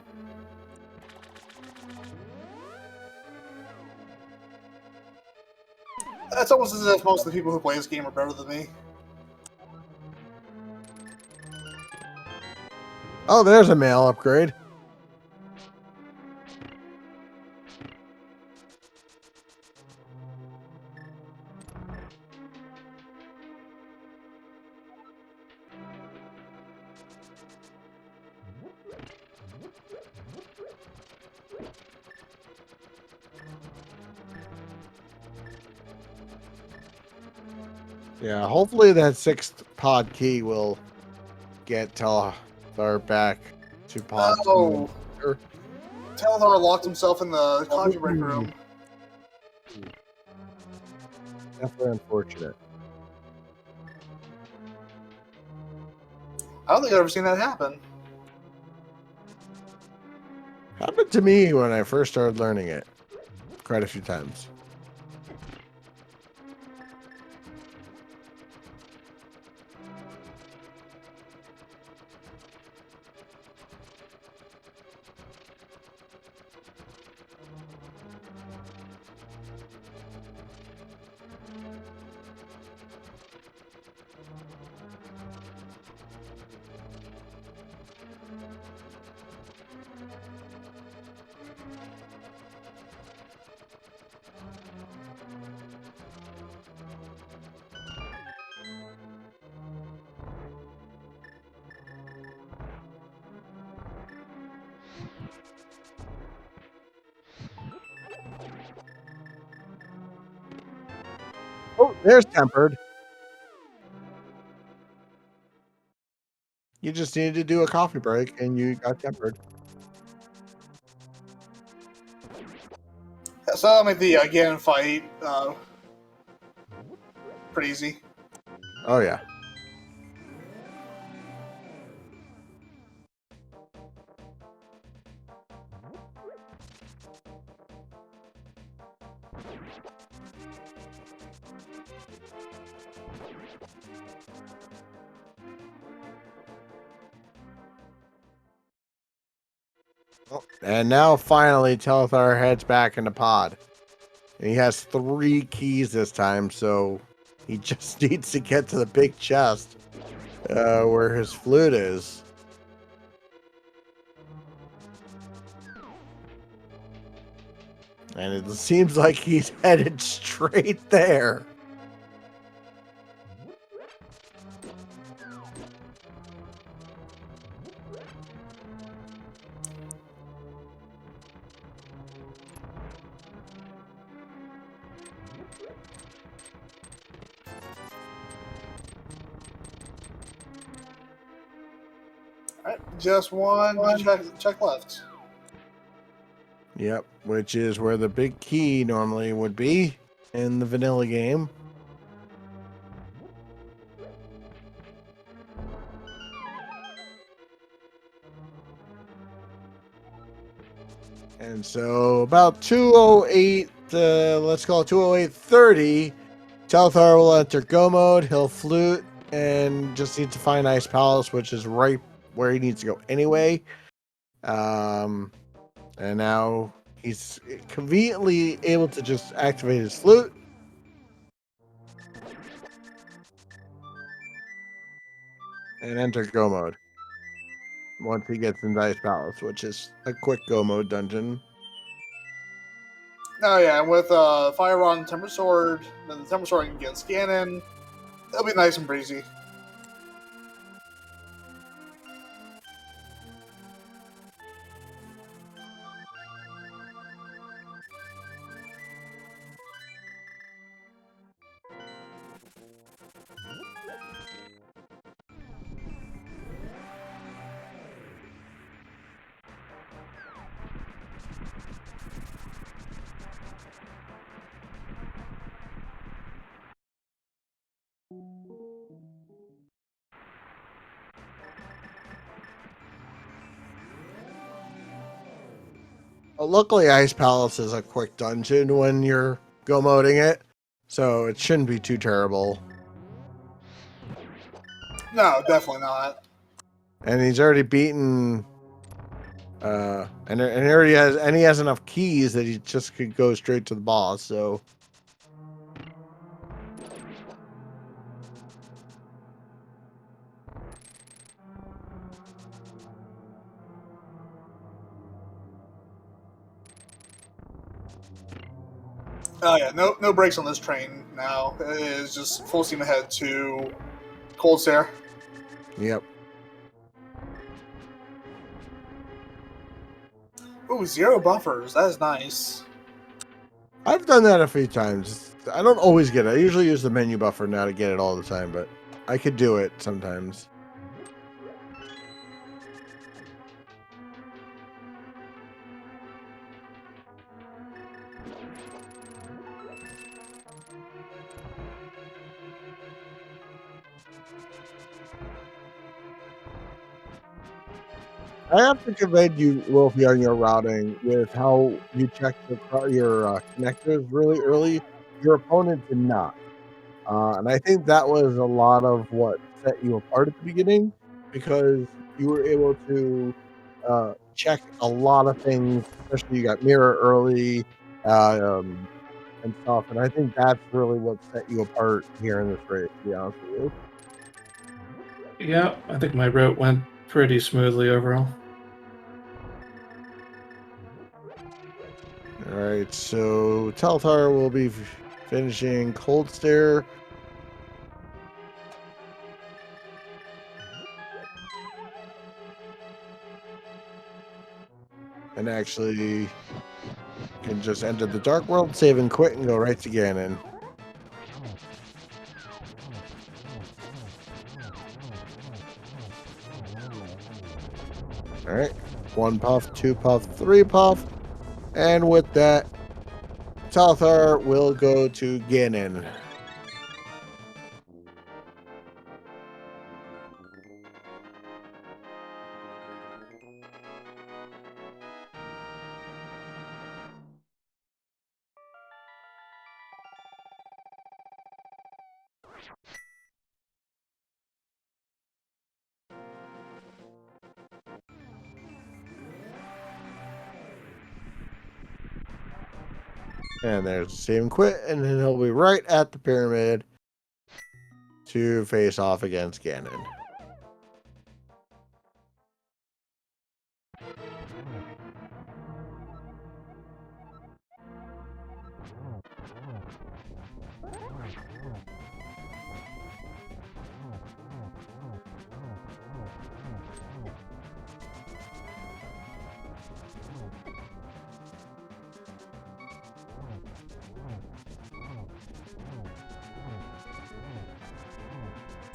That's almost as if most of the people who play this game are better than me. Oh, there's a male upgrade. Yeah, hopefully that 6th pod key will get Telathar back to pod. Oh, Telathar locked himself in the coffee break room. Definitely unfortunate. I don't think I've ever seen that happen. Happened to me when I first started learning it quite a few times. Oh, there's tempered. You just needed to do a coffee break and you got tempered. So that'll make the Ganon fight pretty easy. Oh, yeah. Oh, and now finally Telathar heads back into pod. And he has 3 keys this time, so he just needs to get to the big chest where his flute is. And it seems like he's headed straight there. Alright, just one check left. Yep, which is where the big key normally would be in the vanilla game. And so about 208, let's call it 208.30, Telathar will enter go mode, he'll flute, and just needs to find Ice Palace, which is right where he needs to go anyway. And now he's conveniently able to just activate his flute. And enter go mode. Once he gets into Ice Palace, which is a quick go mode dungeon. Oh yeah, and with Fire Rod and Temper Sword, then the Temper Sword against Ganon, it'll be nice and breezy. Well, luckily, Ice Palace is a quick dungeon when you're go moding it, so it shouldn't be too terrible. No, definitely not. And he's already beaten, and he already has enough keys that he just could go straight to the boss. So. Oh yeah, no brakes on this train now. It is just full steam ahead to Cold Stare. Yep. Ooh, 0 buffers. That is nice. I've done that a few times. I don't always get it. I usually use the menu buffer now to get it all the time, but I could do it sometimes. I have to commend you, Wolfie, on your routing with how you check your connectors really early. Your opponent did not. And I think that was a lot of what set you apart at the beginning because you were able to check a lot of things, especially you got mirror early and stuff. And I think that's really what set you apart here in this race, to be honest with you. Yeah, I think my route went pretty smoothly overall. All right, so Telathar will be finishing Cold Stare. And actually can just enter the Dark World, save and quit, and go right to Ganon. All right, 1 puff, 2 puff, 3 puff. And with that, Telathar will go to Ganon. And there's save and quit, and then he'll be right at the pyramid to face off against Ganon.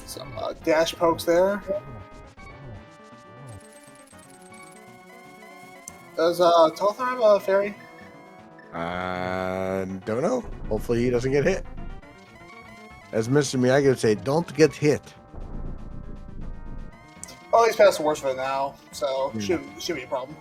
Some dash pokes there. Does Telathar have a fairy? Don't know. Hopefully he doesn't get hit. As Mr. Miyagi would say, don't get hit. Well, he's past the worst of it now, so shouldn't be a problem.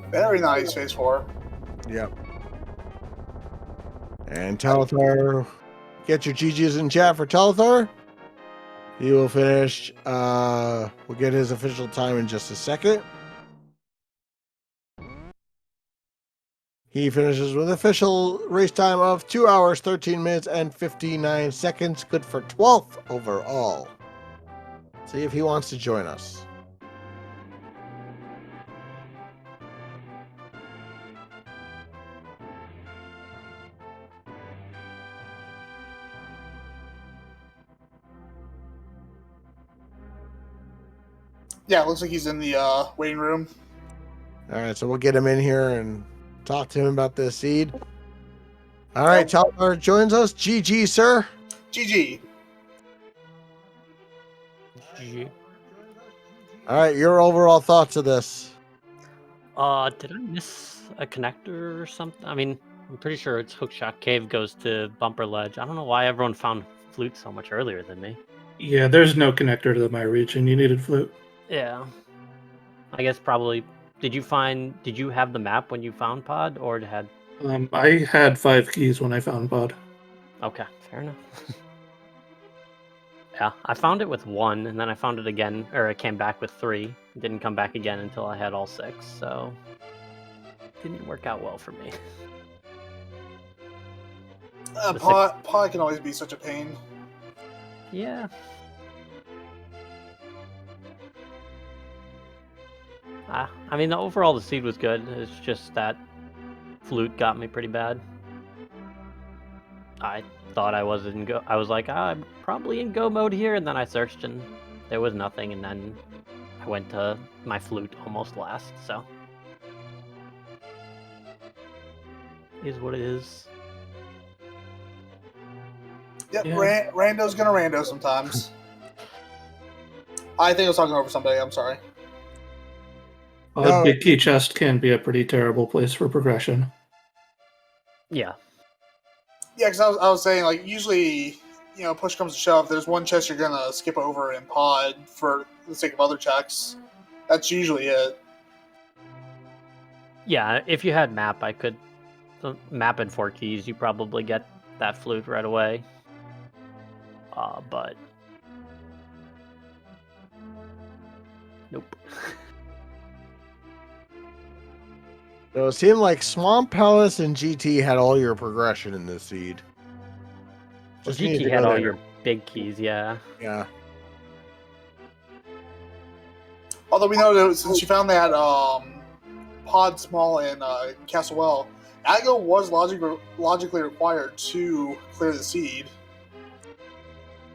Very nice, phase 4. Yep. And Telathar, get your GGs in chat for Telathar. He will finish. We'll get his official time in just a second. He finishes with official race time of 2 hours, 13 minutes, and 59 seconds. Good for 12th overall. See if he wants to join us. Yeah, it looks like he's in the waiting room. All right, so we'll get him in here and talk to him about this seed. All right, Telathar joins us. GG, sir. GG. GG. All right, your overall thoughts of this? Did I miss a connector or something? I mean, I'm pretty sure it's Hookshot Cave goes to Bumper Ledge. I don't know why everyone found Flute so much earlier than me. Yeah, there's no connector to my region. You needed Flute. Yeah. I guess probably. Did you have the map when you found Pod, or had? I had 5 keys when I found Pod. Okay, fair enough. Yeah, I found it with 1, and then I found it again, or it came back with 3. It didn't come back again until I had all 6, so it didn't work out well for me. Pod can always be such a pain. Yeah. I mean, overall the seed was good. It's just that Flute got me pretty bad. I thought I was in go. I was like, I'm probably in go mode here, and then I searched and there was nothing, and then I went to my Flute almost last. So is what it is. Yep, Yeah. Rando's gonna rando sometimes. I think I was talking over somebody. I'm sorry. A big key chest can be a pretty terrible place for progression. Yeah. Yeah, because I was saying, like, usually, push comes to shove, there's one chest you're gonna skip over in Pod for the sake of other checks. That's usually it. Yeah, if you had map, the map and 4 keys, you probably get that Flute right away. But nope. So it seemed like Swamp Palace and GT had all your progression in this seed. Just GT had all your big keys, yeah. Yeah. Although we know that since you found that Pod Small in Castle Well, Agatha was logically required to clear the seed.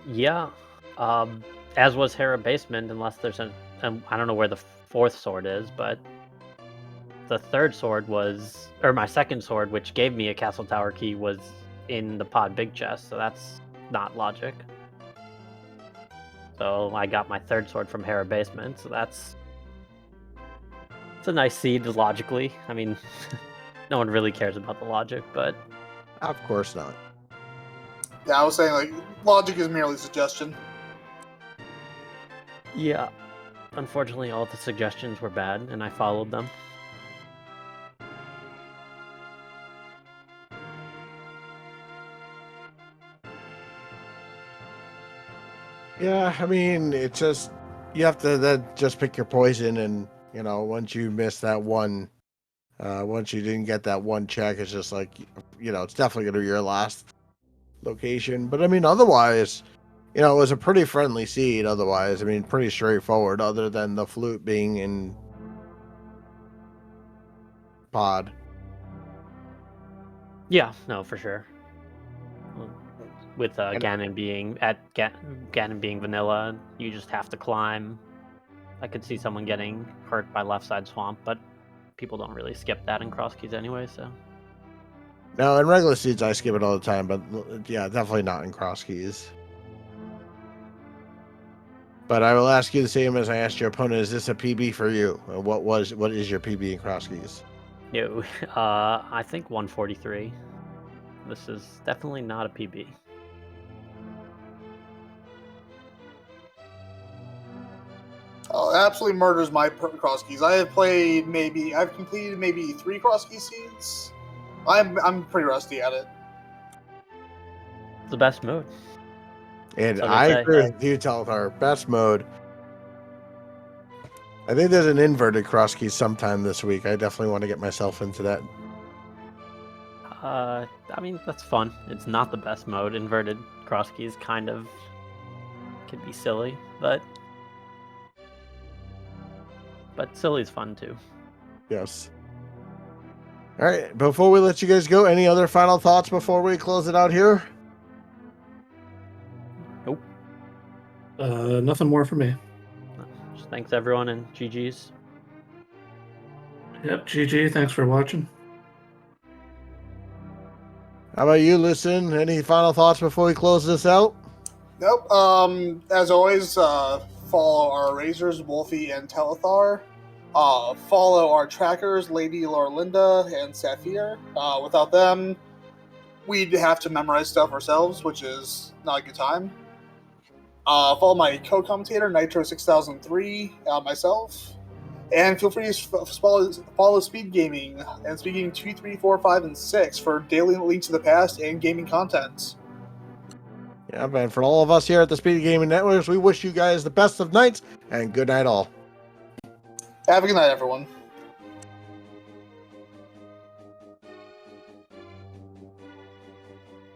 Yeah. As was Hera Basement, unless there's I don't know where the 4th sword is, but the 3rd sword was, or my 2nd sword, which gave me a Castle Tower key, was in the Pod Big Chest, so that's not logic. So I got my 3rd sword from Hera Basement, so it's a nice seed logically. I mean, no one really cares about the logic, but of course not. Yeah, I was saying, like, logic is merely suggestion. Yeah. Unfortunately, all the suggestions were bad, and I followed them. Yeah, I mean, it's just, you have to then just pick your poison, and, once you miss that one, once you didn't get that one check, it's just like, it's definitely going to be your last location. But I mean, otherwise, it was a pretty friendly seed. Otherwise, I mean, pretty straightforward, other than the Flute being in Pod. Yeah, no, for sure. With Ganon being Ganon being vanilla, you just have to climb. I could see someone getting hurt by left side swamp, but people don't really skip that in Crosskeys anyway, so. No, in regular seeds I skip it all the time, but yeah, definitely not in Crosskeys. But I will ask you the same as I asked your opponent: is this a PB for you? What is your PB in Crosskeys? No, I think 143. This is definitely not a PB. Oh, it absolutely murders my Crosskeys. I've completed maybe 3 Crosskey seeds. I'm pretty rusty at it. The best mode. And So I agree with you, Telathar. Best mode. I think there's an inverted Crosskeys sometime this week. I definitely want to get myself into that. I mean, that's fun. It's not the best mode. Inverted Crosskeys kind of can be silly, but silly's fun too. Yes. All right. Before we let you guys go, any other final thoughts before we close it out here? Nope. Nothing more for me. Just thanks everyone, and GG's. Yep, GG. Thanks for watching. How about you, Listen? Any final thoughts before we close this out? Nope. As always, follow our Razors, Wolfie and Telathar. Follow our trackers, Lady Lorlinda and Saphir. Without them, we'd have to memorize stuff ourselves, which is not a good time. Follow my co-commentator, Nitro6003, myself. And feel free to follow Speed Gaming and Speed Gaming 2, 3, 4, 5, and 6 for daily links to the past and gaming content. Yeah, man. For all of us here at the Speed Gaming Networks, we wish you guys the best of nights and good night all. Have a good night, everyone.